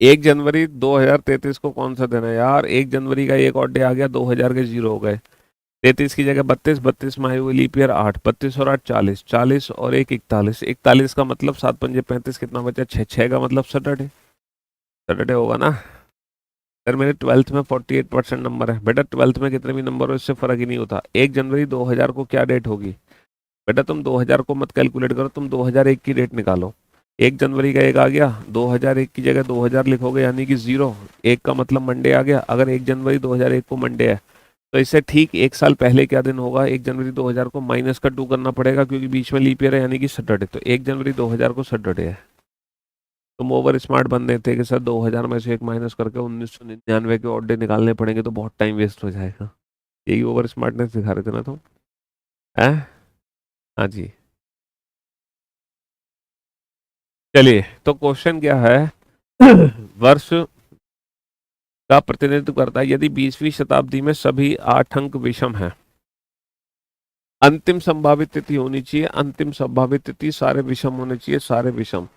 1 जनवरी 2033 को कौन सा दिन है यार? 1 जनवरी का एक और डे आ गया, 2000 के जीरो हो गए। 33 की जगह 32, 32 में आई हुई लीप ईयर 8, 32 और 8 40, 40 और 1 41, 41 का मतलब 7 पंजे 35, कितना बचा? 6, 6 का मतलब सैटरडे, सैटरडे होगा ना। सर मेरे 12th में 48% नंबर है बेटा। 12th में कितने भी नंबर हो इससे फर्क ही नहीं होता। 1 जनवरी 2000 को क्या डेट होगी बेटा? तुम 2000 को मत कैलकुलेट करो, तुम 2001 की डेट निकालो। 1 जनवरी का एक आ गया, 2001 की जगह 2000 लिखोगे यानी कि जीरो। एक का मतलब मंडे आ गया। अगर 1 जनवरी 2001 को मंडे है तो इससे ठीक एक साल पहले क्या दिन होगा? 1 जनवरी 2000 को माइनस का 2 करना पड़ेगा क्योंकि बीच में लीप ईयर है यानी कि सैटरडे। तो 1 जनवरी 2000 को सैटरडे है। तुम ओवर स्मार्ट बंदे थे कि सर 2000 में से एक माइनस करके 1999 के ऑड डे निकालने पड़ेंगे तो बहुत टाइम वेस्ट हो जाएगा। यही ओवर स्मार्टनेस दिखा रहे थे ना तुम, है? हाँ जी। चलिए, तो क्वेश्चन क्या है? वर्ष का प्रतिनिधित्व करता है यदि 20वीं शताब्दी में सभी 8 अंक विषम हैं। अंतिम संभावित तिथि होनी चाहिए, अंतिम संभावित तिथि, सारे विषम होने चाहिए, सारे विषम।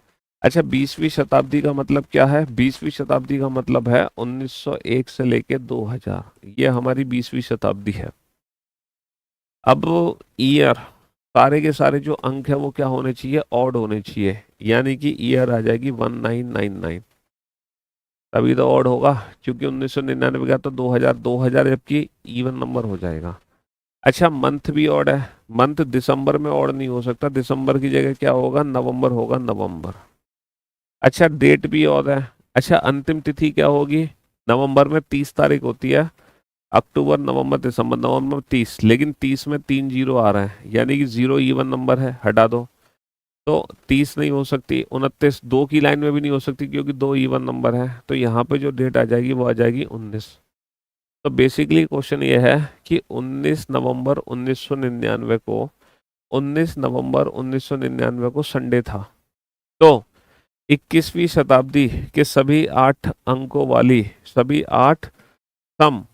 अच्छा, 20वीं शताब्दी का मतलब क्या है? 20वीं शताब्दी का मतलब है 1901 से लेके 2000, ये हमारी 20वीं शताब्दी है। अब ईयर, सारे के सारे जो अंक है वो क्या होने चाहिए? ऑड होने चाहिए, यानी कि ईयर आ जाएगी 1999, तभी तो ऑड होगा। क्योंकि 1999 का तो 2000, 2000 जबकि इवन नंबर हो जाएगा। अच्छा, मंथ भी ऑड है। मंथ दिसंबर में ऑड नहीं हो सकता, दिसंबर की जगह क्या होगा? नवंबर होगा, नवंबर। अच्छा, डेट भी ऑड है। अच्छा, अंतिम तिथि क्या होगी? नवंबर में 30 तारीख होती है। अक्टूबर, नवंबर, दिसंबर, नवंबर 30, लेकिन 30 में 3 जीरो आ रहा है यानी कि जीरो इवन नंबर है, हटा दो। तो 30 नहीं हो सकती, 29 दो की लाइन में भी नहीं हो सकती क्योंकि दो इवन नंबर है। तो यहाँ पे जो डेट आ जाएगी वो आ जाएगी 19। तो बेसिकली क्वेश्चन ये है कि 19 नवंबर 1999 को, 19 नवंबर 1999 को संडे था। तो 21वीं शताब्दी के सभी 8 अंकों वाली, सभी 8 सम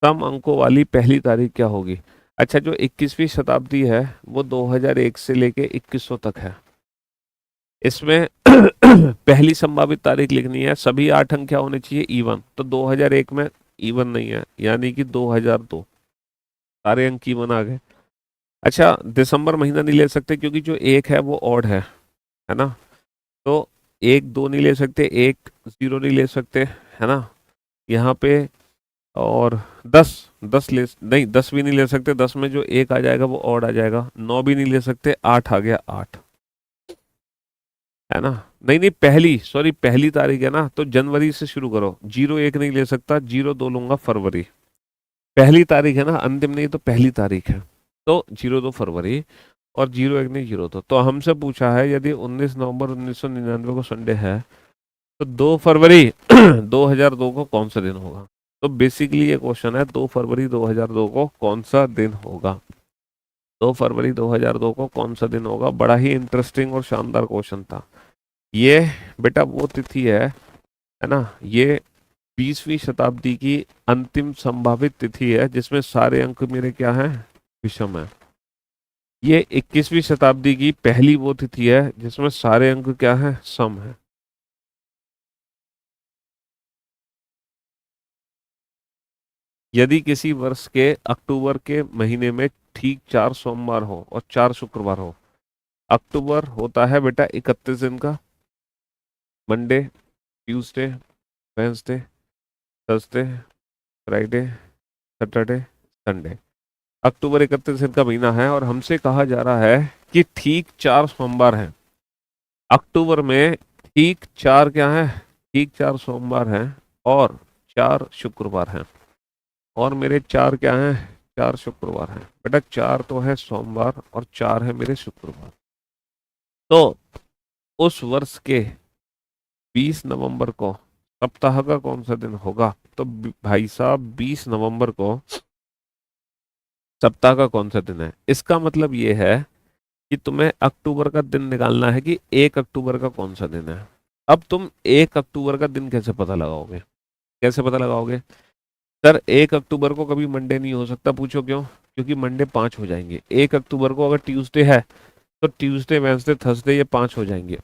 सम अंकों वाली पहली तारीख क्या होगी? अच्छा, जो 21वीं शताब्दी है वो 2001 से लेके 2100 तक है। इसमें पहली संभावित तारीख लिखनी है, सभी 8 अंक क्या होने चाहिए? इवन। तो 2001 में इवन नहीं है यानी कि 2002, सारे अंक इवन आ गए। अच्छा, दिसंबर महीना नहीं ले सकते क्योंकि जो एक है वो ऑड है ना। तो एक दो नहीं ले सकते, एक जीरो नहीं ले सकते, है ना यहाँ पे। और 10, 10 ले नहीं, 10 भी नहीं ले सकते, 10 में जो एक आ जाएगा वो ऑड आ जाएगा। 9 भी नहीं ले सकते, 8 आ गया, 8, है ना। नहीं नहीं, पहली, सॉरी, पहली तारीख है ना, तो जनवरी से शुरू करो। जीरो एक नहीं ले सकता, जीरो दो लूंगा, फरवरी। पहली तारीख है ना, अंतिम नहीं, तो पहली तारीख है। तो 02 फरवरी, और 01 नहीं, 02। तो हमसे पूछा है यदि 19 नवंबर 1999 को संडे है तो 2 फरवरी 2002 को कौन सा दिन होगा? तो बेसिकली ये क्वेश्चन है 2 फरवरी 2002 को कौन सा दिन होगा? 2 फरवरी 2002 को कौन सा दिन होगा? बड़ा ही इंटरेस्टिंग और शानदार क्वेश्चन था ये बेटा। वो तिथि है ना, ये 20वीं शताब्दी की अंतिम संभावित तिथि है जिसमें सारे अंक मेरे क्या हैं? विषम है। ये 21वीं शताब्दी की पहली वो तिथि है जिसमें सारे अंक क्या हैं? सम है। यदि किसी वर्ष के अक्टूबर के महीने में ठीक 4 सोमवार हो और 4 शुक्रवार हो। अक्टूबर होता है बेटा 31 दिन का, Monday, Tuesday, Wednesday, Thursday, Friday, Saturday, Sunday. अक्टूबर 31 दिन का महीना है और हमसे कहा जा रहा है कि ठीक 4 सोमवार हैं अक्टूबर में। ठीक 4 क्या है? ठीक 4 सोमवार हैं और 4 शुक्रवार हैं। और मेरे 4 क्या हैं? 4 शुक्रवार हैं बेटा। 4 तो है सोमवार और 4 है मेरे शुक्रवार। तो उस वर्ष के 20 नवंबर को सप्ताह का कौन सा दिन होगा? तो भाई साहब 20 नवंबर को सप्ताह का कौन सा दिन है? इसका मतलब ये है कि तुम्हें अक्टूबर का दिन निकालना है कि 1 अक्टूबर का कौन सा दिन है। अब तुम 1 अक्टूबर का दिन कैसे पता लगाओगे? कैसे पता लगाओगे? सर 1 अक्टूबर को कभी मंडे नहीं हो सकता। पूछो क्यों? क्योंकि मंडे 5 हो जाएंगे। 1 अक्टूबर को अगर ट्यूसडे है तो ट्यूसडे, वेंसडे, थर्सडे, ये 5 हो जाएंगे।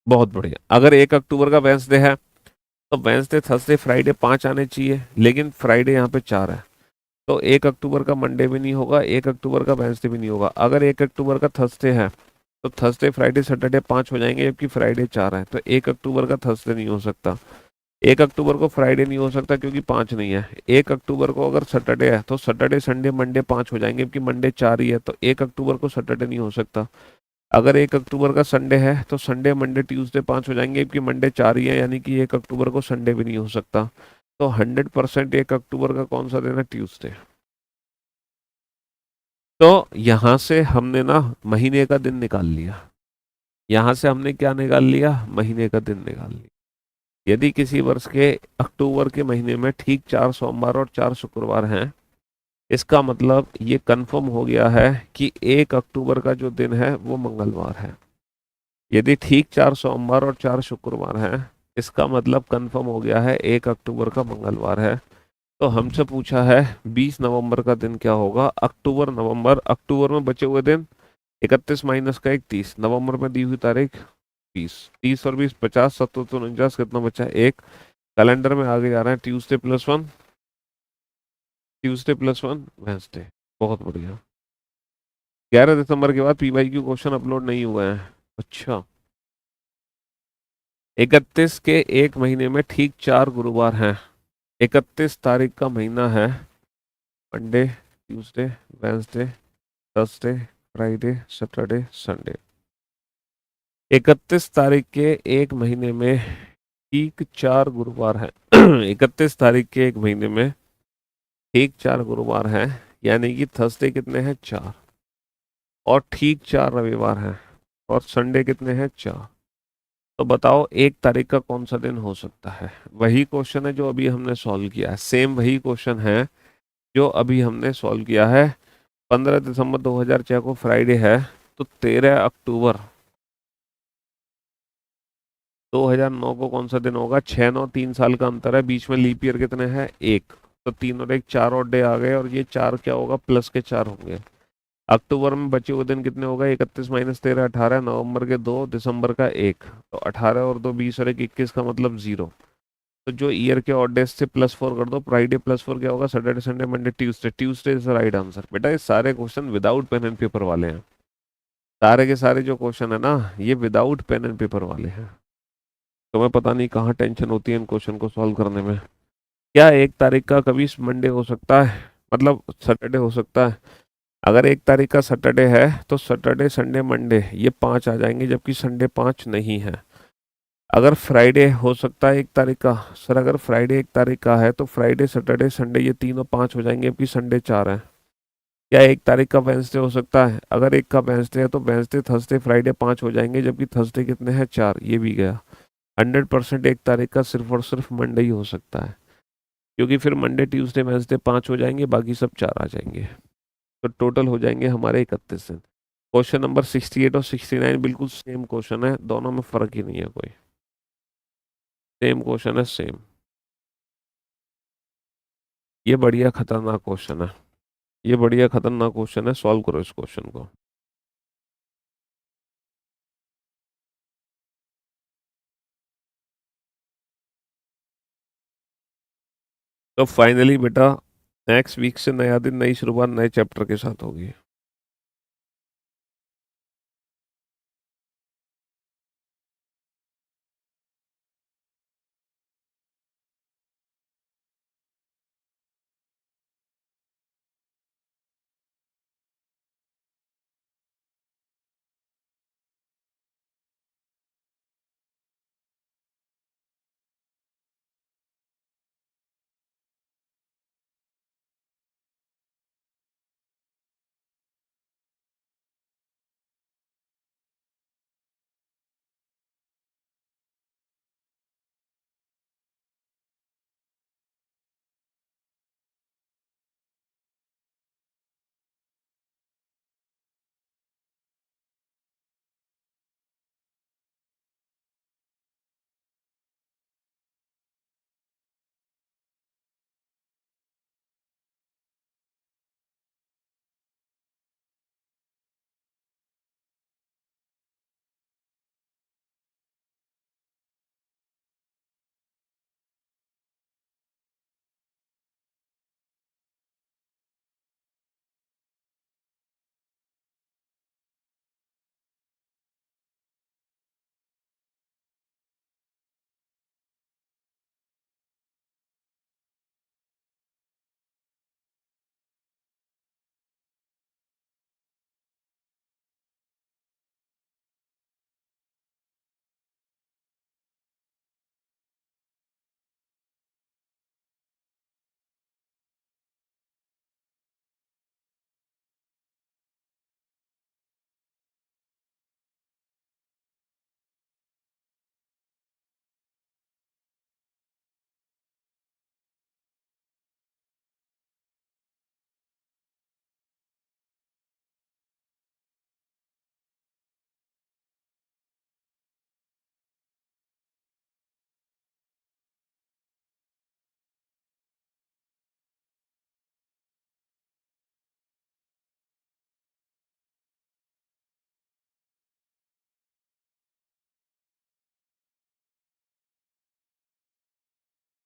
बहुत बढ़िया। अगर 1 अक्टूबर का वेंसडे है तो वेंसडे थर्सडे फ्राइडे 5 आने चाहिए, लेकिन फ्राइडे यहाँ पे 4 है। तो 1 अक्टूबर का मंडे भी नहीं होगा, 1 अक्टूबर का वेंसडे भी नहीं होगा। अगर 1 अक्टूबर का थर्सडे है तो थर्सडे फ्राइडे सैटरडे 5 हो जाएंगे, जबकि फ्राइडे 4 है। तो 1 अक्टूबर का थर्सडे नहीं हो सकता, 1 अक्टूबर को फ्राइडे नहीं हो सकता क्योंकि 5 नहीं है। 1 अक्टूबर को अगर सैटरडे है तो सैटरडे संडे मंडे 5 हो जाएंगे, क्योंकि मंडे 4 ही है। तो 1 अक्टूबर को सैटरडे नहीं हो सकता। अगर 1 अक्टूबर का संडे है तो संडे मंडे ट्यूसडे 5 हो जाएंगे, क्योंकि मंडे 4 ही है, यानी कि 1 अक्टूबर को संडे भी नहीं हो सकता। तो 100% 1 अक्टूबर का कौन सा दिन है? ट्यूसडे। तो यहां से हमने ना महीने का दिन निकाल लिया। यहां से हमने क्या निकाल लिया? महीने का दिन निकाल लिया। यदि किसी वर्ष के अक्टूबर के महीने में ठीक 4 सोमवार और 4 शुक्रवार हैं, इसका मतलब ये कंफर्म हो गया है कि 1 अक्टूबर का जो दिन है वो मंगलवार है। यदि ठीक 4 सोमवार और 4 शुक्रवार हैं, इसका मतलब कंफर्म हो गया है 1 अक्टूबर का मंगलवार है। तो हमसे पूछा है 20 नवंबर का दिन क्या होगा? अक्टूबर नवंबर, अक्टूबर में बचे हुए दिन 31 माइनस का 1 30, नवंबर में दी हुई तारीख 20, 30 और 20 50, 77 49, कितना बचा? 1। कैलेंडर में आगे जा रहे हैं, ट्यूसडे+1, ट्यूसडे+1 वेंसडे। बहुत बढ़िया। 11 दिसंबर के बाद PYQ क्वेश्चन अपलोड नहीं हुए हैं। अच्छा। 31 के एक महीने में ठीक 4 गुरुवार हैं। 31 तारीख का महीना है Monday, Tuesday, Wednesday, Thursday, Friday, Saturday, Sunday. 31 तारीख के एक महीने में ठीक 4 गुरुवार हैं। 31 तारीख के एक महीने में ठीक 4 गुरुवार हैं, यानी कि थर्सडे कितने हैं? 4। और ठीक 4 रविवार हैं, और संडे कितने हैं? 4। तो बताओ 1 तारीख का कौन सा दिन हो सकता है? वही क्वेश्चन है जो अभी हमने सॉल्व किया है, सेम वही क्वेश्चन है जो अभी हमने सॉल्व किया है। 15 दिसंबर 2006 को फ्राइडे है, तो 13 अक्टूबर 2009 को कौन सा दिन होगा? 6 9 3 साल का अंतर है, बीच में लीप ईयर कितने हैं? 1। तो 3 और 1 4 और डे आ गए, और ये 4 क्या होगा? प्लस के 4 होंगे। अक्टूबर में बचे हुए दिन कितने होगा? 31 माइनस 13 18, नवंबर के 2, दिसंबर का 1। तो 18 और 2 20 और 1 21 का मतलब 0। तो जो ईयर के ऑड डेज से +4 कर दो, फ्राइडे +4 क्या होगा? Saturday Sunday Monday Tuesday, Tuesday is right answer. बेटा ये सारे question without pen and paper वाले हैं। सारे के सारे जो क्वेश्चन है ना, ये विदाउट पेन एंड पेपर वाले हैं। तुम्हें पता नहीं कहाँ टेंशन होती है इन क्वेश्चन को सॉल्व करने में। क्या 1 तारीख का कभी मंडे हो सकता है, मतलब सैटरडे हो सकता है? अगर 1 तारीख का सैटरडे है तो सैटरडे संडे मंडे ये 5 आ जाएंगे, जबकि संडे 5 नहीं है। अगर फ्राइडे हो सकता है 1 तारीख का, सर अगर फ्राइडे 1 तारीख का है तो फ्राइडे सैटरडे संडे ये तीनों 5 हो जाएंगे, जबकि संडे 4 है। क्या 1 तारीख का वेंसडे हो सकता है? अगर एक का वेंसडे है तो वेंसडे थर्सडे फ्राइडे 5 हो जाएंगे, जबकि थर्सडे कितने हैं? 4। ये भी गया। 100% 1 तारीख का सिर्फ और सिर्फ मंडे ही हो सकता है, क्योंकि फिर मंडे ट्यूसडे वेंसडे 5 हो जाएंगे, बाकी सब 4 आ जाएंगे। तो टोटल हो जाएंगे हमारे 31 दिन। क्वेश्चन नंबर 68 और 69 बिल्कुल सेम क्वेश्चन है, दोनों में फर्क ही नहीं है कोई। सेम क्वेश्चन है, सेम। ये बढ़िया खतरनाक क्वेश्चन है। ये बढ़िया खतरनाक क्वेश्चन है, सॉल्व करो इस क्वेश्चन को। तो फाइनली बेटा नेक्स्ट वीक से नया दिन, नई शुरुआत, नए चैप्टर के साथ होगी।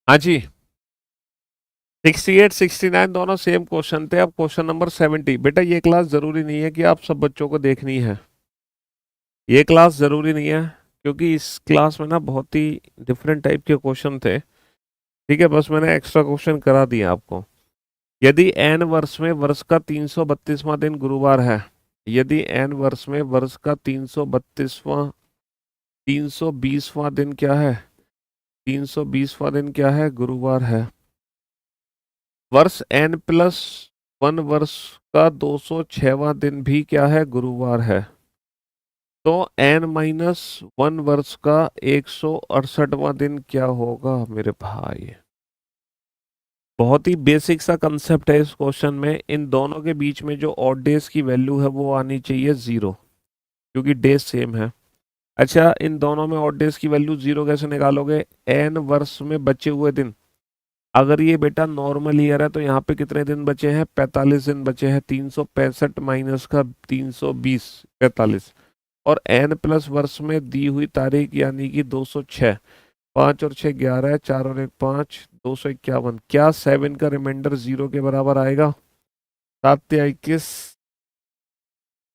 हाँ जी, 68 69 दोनों सेम क्वेश्चन थे। अब क्वेश्चन नंबर 70। बेटा ये क्लास जरूरी नहीं है कि आप सब बच्चों को देखनी है, ये क्लास जरूरी नहीं है, क्योंकि इस क्लास में ना बहुत ही डिफरेंट टाइप के क्वेश्चन थे। ठीक है, बस मैंने एक्स्ट्रा क्वेश्चन करा दिया आपको। यदि एन वर्ष में वर्ष का 332वां दिन गुरुवार है, यदि एन वर्ष में वर्ष का 320वां दिन क्या है, 320वां दिन क्या है, गुरुवार है। वर्ष एन प्लस वन वर्ष का 206वां दिन भी क्या है, गुरुवार है। तो एन माइनस वन वर्ष का 168वां दिन क्या होगा मेरे भाई। बहुत ही बेसिक सा कंसेप्ट है इस क्वेश्चन में। इन दोनों के बीच में जो ऑड डेज की वैल्यू है वो आनी चाहिए 0, क्योंकि डेज सेम है। अच्छा, इन दोनों में ऑड डेज की वैल्यू 0 कैसे निकालोगे? एन वर्ष में बचे हुए दिन, अगर ये बेटा नॉर्मल ईयर है तो यहाँ पे कितने दिन बचे हैं? 45 दिन बचे हैं। 365 माइनस का 320, 45। और एन प्लस वर्ष में दी हुई तारीख यानी कि 206, 5 और 6 11, 4 और 1 5, 251। क्या 7 का रिमाइंडर 0 के बराबर आएगा? 7 या 21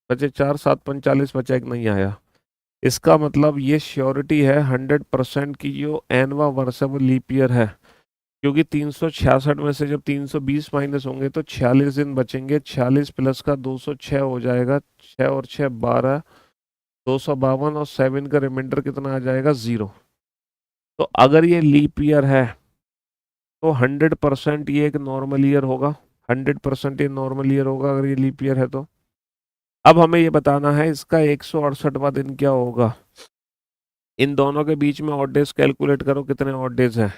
बचे 4, 7 45 बचा, एक नहीं आया। इसका मतलब ये श्योरिटी है 100% की जो एनवा वर्ष है वो लीप ईयर है, क्योंकि 366 में से जब 320 माइनस होंगे तो 46 दिन बचेंगे। 46 प्लस का 206 हो जाएगा, 6 और 6 12, 252। और 7 का रिमाइंडर कितना आ जाएगा? 0। तो अगर ये लीप ईयर है तो 100% ये एक नॉर्मल ईयर होगा, 100% ये नॉर्मल ईयर होगा अगर ये लीप ईयर है तो। अब हमें ये बताना है इसका 168वां दिन क्या होगा। इन दोनों के बीच में ऑड डेज कैलकुलेट करो, कितने ऑड डेज हैं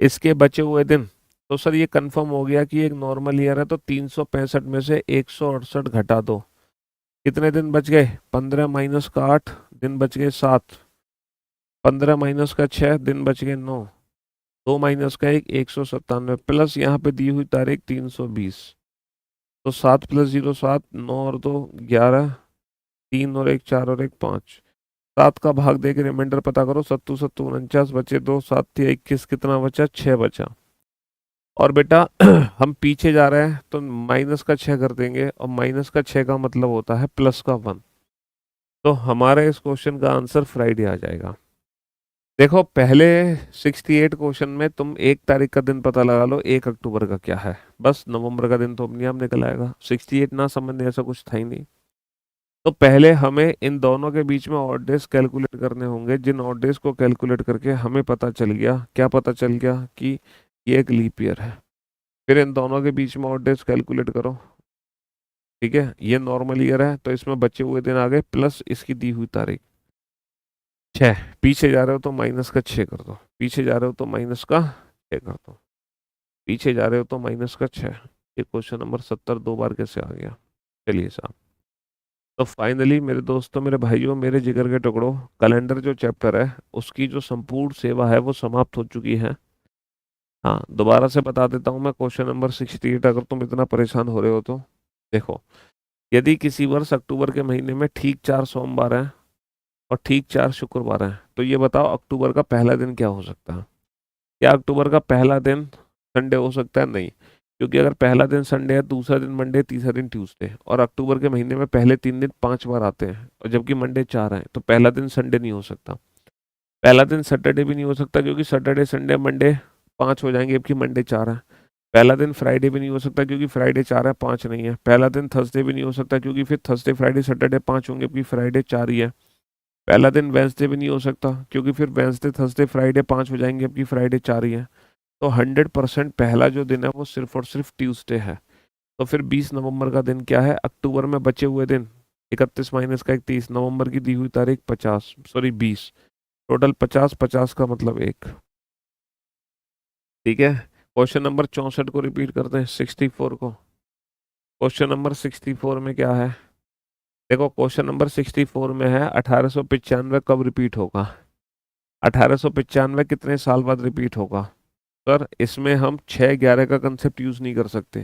इसके बचे हुए दिन। तो सर ये कंफर्म हो गया कि एक नॉर्मल ईयर है, तो 365 में से 168 घटा दो, कितने दिन बच गए? 15 माइनस का 8 दिन बच गए 7, 15 माइनस का 6 दिन बच गए 9, 2 माइनस का 1 197, प्लस यहाँ पे दी हुई तारीख 320। तो 7 प्लस 0 7, 9 और 2 11, 3 और 1 4 और 1 5। 7 का भाग दे के रिमाइंडर पता करो, 7 7 49 बचे 2, 7 21, कितना बचा? 6 बचा। और बेटा हम पीछे जा रहे हैं तो माइनस का 6 कर देंगे, और माइनस का 6 का मतलब होता है प्लस का 1। तो हमारे इस क्वेश्चन का आंसर फ्राइडे आ जाएगा। देखो पहले 68 क्वेश्चन में तुम 1 तारीख का दिन पता लगा लो, 1 अक्टूबर का क्या है, बस नवंबर का दिन तो अपने आप निकल आएगा। 68 ना समझने ऐसा कुछ था ही नहीं। तो पहले हमें इन दोनों के बीच में ऑड डेज कैलकुलेट करने होंगे, जिन ऑड डेज को कैलकुलेट करके हमें पता चल गया, क्या पता चल गया? कि ये एक लीप ईयर है। फिर इन दोनों के बीच में ऑड डेज कैलकुलेट करो। ठीक है, ये नॉर्मल ईयर है तो इसमें बचे हुए दिन आ गए, प्लस इसकी दी हुई तारीख 6। पीछे जा रहे हो तो माइनस का 6 कर दो, पीछे जा रहे हो तो माइनस का 6 कर दो, पीछे जा रहे हो तो माइनस का 6। ये क्वेश्चन नंबर 70 दो बार कैसे आ गया? चलिए साहब। तो फाइनली मेरे दोस्तों, मेरे भाइयों, मेरे जिगर के टुकड़ों, कैलेंडर जो चैप्टर है उसकी जो संपूर्ण सेवा है वो समाप्त हो चुकी है। हाँ, दोबारा से बता देता हूँ मैं क्वेश्चन नंबर 68, अगर तुम इतना परेशान हो रहे हो तो। देखो, यदि किसी वर्ष अक्टूबर के महीने में ठीक 4 सोमवार हैं और ठीक 4 शुक्रवार हैं, तो ये बताओ अक्टूबर का पहला दिन क्या हो सकता है? क्या अक्टूबर का पहला दिन संडे हो सकता है? नहीं, क्योंकि अगर पहला दिन संडे है, दूसरा दिन मंडे, तीसरा दिन ट्यूसडे, और अक्टूबर के महीने में पहले 3 दिन 5 बार आते हैं, और जबकि मंडे 4 हैं, तो पहला दिन संडे नहीं हो सकता। पहला दिन सैटरडे भी नहीं हो सकता, क्योंकि सैटरडे संडे मंडे 5 हो जाएंगे, जबकि मंडे 4 है। पहला दिन फ्राइडे भी नहीं हो सकता, क्योंकि फ्राइडे 4 है, 5 नहीं है। पहला दिन थर्सडे भी नहीं हो सकता, क्योंकि फिर थर्सडे फ्राइडे सैटरडे 5 होंगे, जबकि फ्राइडे 4 ही है। पहला दिन वेंसडे भी नहीं हो सकता, क्योंकि फिर वेंसडे थर्सडे फ्राइडे 5 हो जाएंगे, जबकि फ्राइडे 4 ही है। तो 100% पहला जो दिन है वो सिर्फ और सिर्फ ट्यूसडे है। तो फिर 20 नवंबर का दिन क्या है? अक्टूबर में बचे हुए दिन 31 माइनस का 31, नवंबर की दी हुई तारीख 50, सॉरी 20, टोटल 50, 50 का मतलब 1। ठीक है, क्वेश्चन नंबर 64 को रिपीट करते हैं, 64 को। क्वेश्चन नंबर 64 में क्या है? देखो क्वेश्चन नंबर 64 में है 1895 कब रिपीट होगा? 1895 कितने साल बाद रिपीट होगा? सर इसमें हम 6-11 का कंसेप्ट यूज नहीं कर सकते,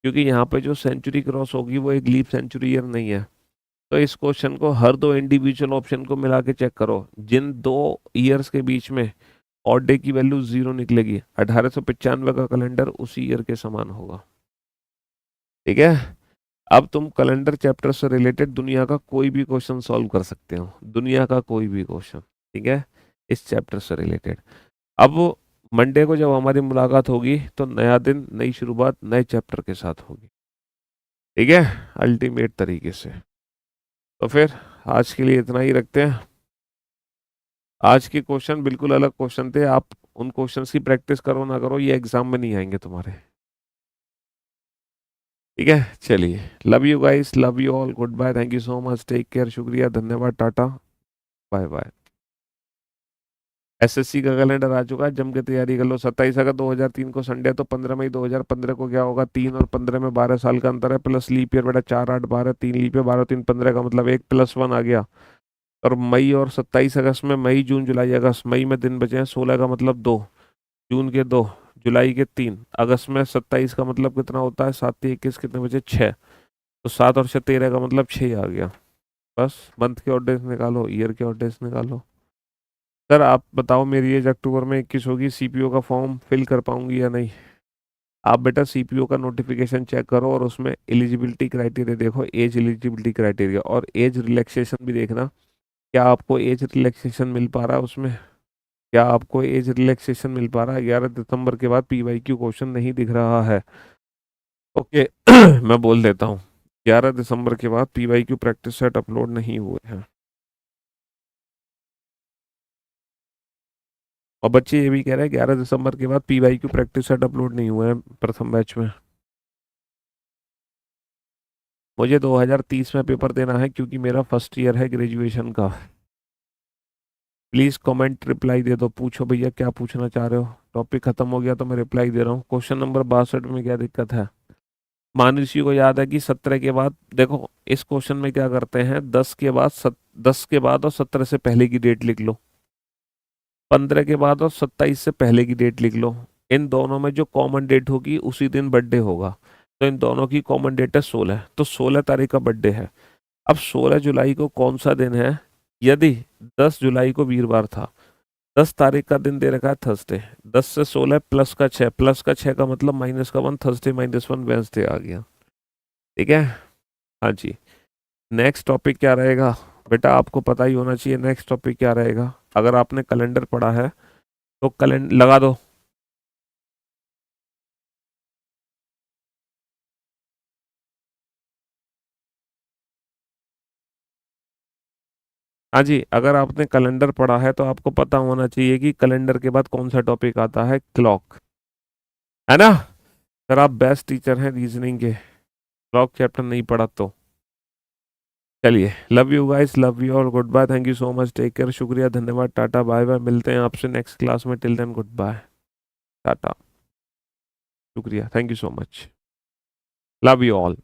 क्योंकि यहाँ पे जो सेंचुरी क्रॉस होगी वो एक लीप सेंचुरी ईयर नहीं है। तो इस क्वेश्चन को हर दो इंडिविजुअल ऑप्शन को मिला के चेक करो, जिन दो ईयर्स के बीच में ऑड डे की वैल्यू 0 निकलेगी। 1895 का कैलेंडर उसी ईयर के समान होगा। ठीक है। अब तुम कैलेंडर चैप्टर से रिलेटेड दुनिया का कोई भी क्वेश्चन सॉल्व कर सकते हो, दुनिया का कोई भी क्वेश्चन। ठीक है, इस चैप्टर से रिलेटेड। अब मंडे को जब हमारी मुलाकात होगी तो नया दिन, नई शुरुआत, नए चैप्टर के साथ होगी। ठीक है, अल्टीमेट तरीके से। तो फिर आज के लिए इतना ही रखते हैं। आज के क्वेश्चन बिल्कुल अलग क्वेश्चन थे, आप उन क्वेश्चंस की प्रैक्टिस करो ना करो, ये एग्जाम में नहीं आएंगे तुम्हारे। ठीक है, चलिए, love you guys, love you all, good bye, thank you so much, take care, शुक्रिया, धन्यवाद, टाटा, बाय बाय। एसएससी का कैलेंडर आ चुका है, जम के तैयारी कर लो। 27 अगस्त 2003 को संडे है, तो 15 मई 2015 को क्या होगा? 3 और 15 में 12 साल का अंतर है, प्लस लीप ईयर बेटा 4, 8, 12, 3 लीप ईयर, 12, 3, 15 का मतलब 1+1 आ गया। और मई और 27 अगस्त में मई, जून, जुलाई, अगस्त। मई में दिन बचे हैं 16 का मतलब 2, जून के 2, जुलाई के 3, अगस्त में 27 का मतलब कितना होता है? 7, 21, कितने बचे? 6। तो 7 और 6, 13 का मतलब 6 आ गया। बस मंथ के ऑर्डर्स निकालो, ईयर के ऑर्डर्स निकालो। सर आप बताओ, मेरी एज अक्टूबर में 21 होगी, सीपीओ का फॉर्म फिल कर पाऊंगी या नहीं? आप बेटा सीपीओ का नोटिफिकेशन चेक करो और उसमें एलिजिबिलिटी क्राइटेरिया देखो, एज एलिजिबिलिटी क्राइटेरिया, और एज रिलैक्सेशन भी देखना। क्या आपको एज रिलैक्सेशन मिल पा रहा है उसमें? क्या आपको एज रिलैक्सेशन मिल पा रहा है? 11 दिसंबर के बाद पीवाईक्यू क्वेश्चन नहीं दिख रहा है। ओके मैं बोल देता हूँ, 11 दिसंबर के बाद पीवाईक्यू प्रैक्टिस सेट अपलोड नहीं हुए हैं। और बच्चे ये भी कह रहे हैं 11 दिसंबर के बाद पीवाईक्यू प्रैक्टिस सेट अपलोड नहीं हुए हैं प्रथम बैच में। मुझे 2030 में पेपर देना है क्योंकि मेरा फर्स्ट ईयर है ग्रेजुएशन का। प्लीज कमेंट रिप्लाई दे दो, पूछो भैया क्या पूछना चाह रहे हो। टॉपिक खत्म हो गया तो मैं रिप्लाई दे रहा हूँ। क्वेश्चन नंबर 62 में क्या दिक्कत है? मानुषी को याद है कि 17 के बाद, देखो इस क्वेश्चन में क्या करते हैं, 10 के बाद और 17 से पहले की डेट लिख लो, 15 के बाद और 27 से पहले की डेट लिख लो। इन दोनों में जो कॉमन डेट होगी उसी दिन बर्थडे होगा, तो इन दोनों की कॉमन डेट है 16, तो 16 तारीख का बर्थडे है। अब 16 जुलाई को कौन सा दिन है? यदि 10 जुलाई को वीरवार था, 10 तारीख का दिन दे रखा है थर्सडे, 10 से 16 प्लस का 6, प्लस का 6 का मतलब माइनस का 1, थर्सडे -1 वेंसडे आ गया। ठीक है, हाँ जी। नेक्स्ट टॉपिक क्या रहेगा? बेटा आपको पता ही होना चाहिए नेक्स्ट टॉपिक क्या रहेगा। अगर आपने कैलेंडर पढ़ा है तो कैलेंडर लगा दो। हाँ जी, अगर आपने कैलेंडर पढ़ा है तो आपको पता होना चाहिए कि कैलेंडर के बाद कौन सा टॉपिक आता है? क्लॉक, है ना? सर आप बेस्ट टीचर हैं रीजनिंग के, क्लॉक चैप्टर नहीं पढ़ा तो। चलिए, love you guys, love you और good bye, thank you so much, take care, शुक्रिया, धन्यवाद, टाटा, बाय बाय। मिलते हैं आपसे नेक्स्ट क्लास में, till then good bye, tata, शुक्रिया, thank you so much, love you all.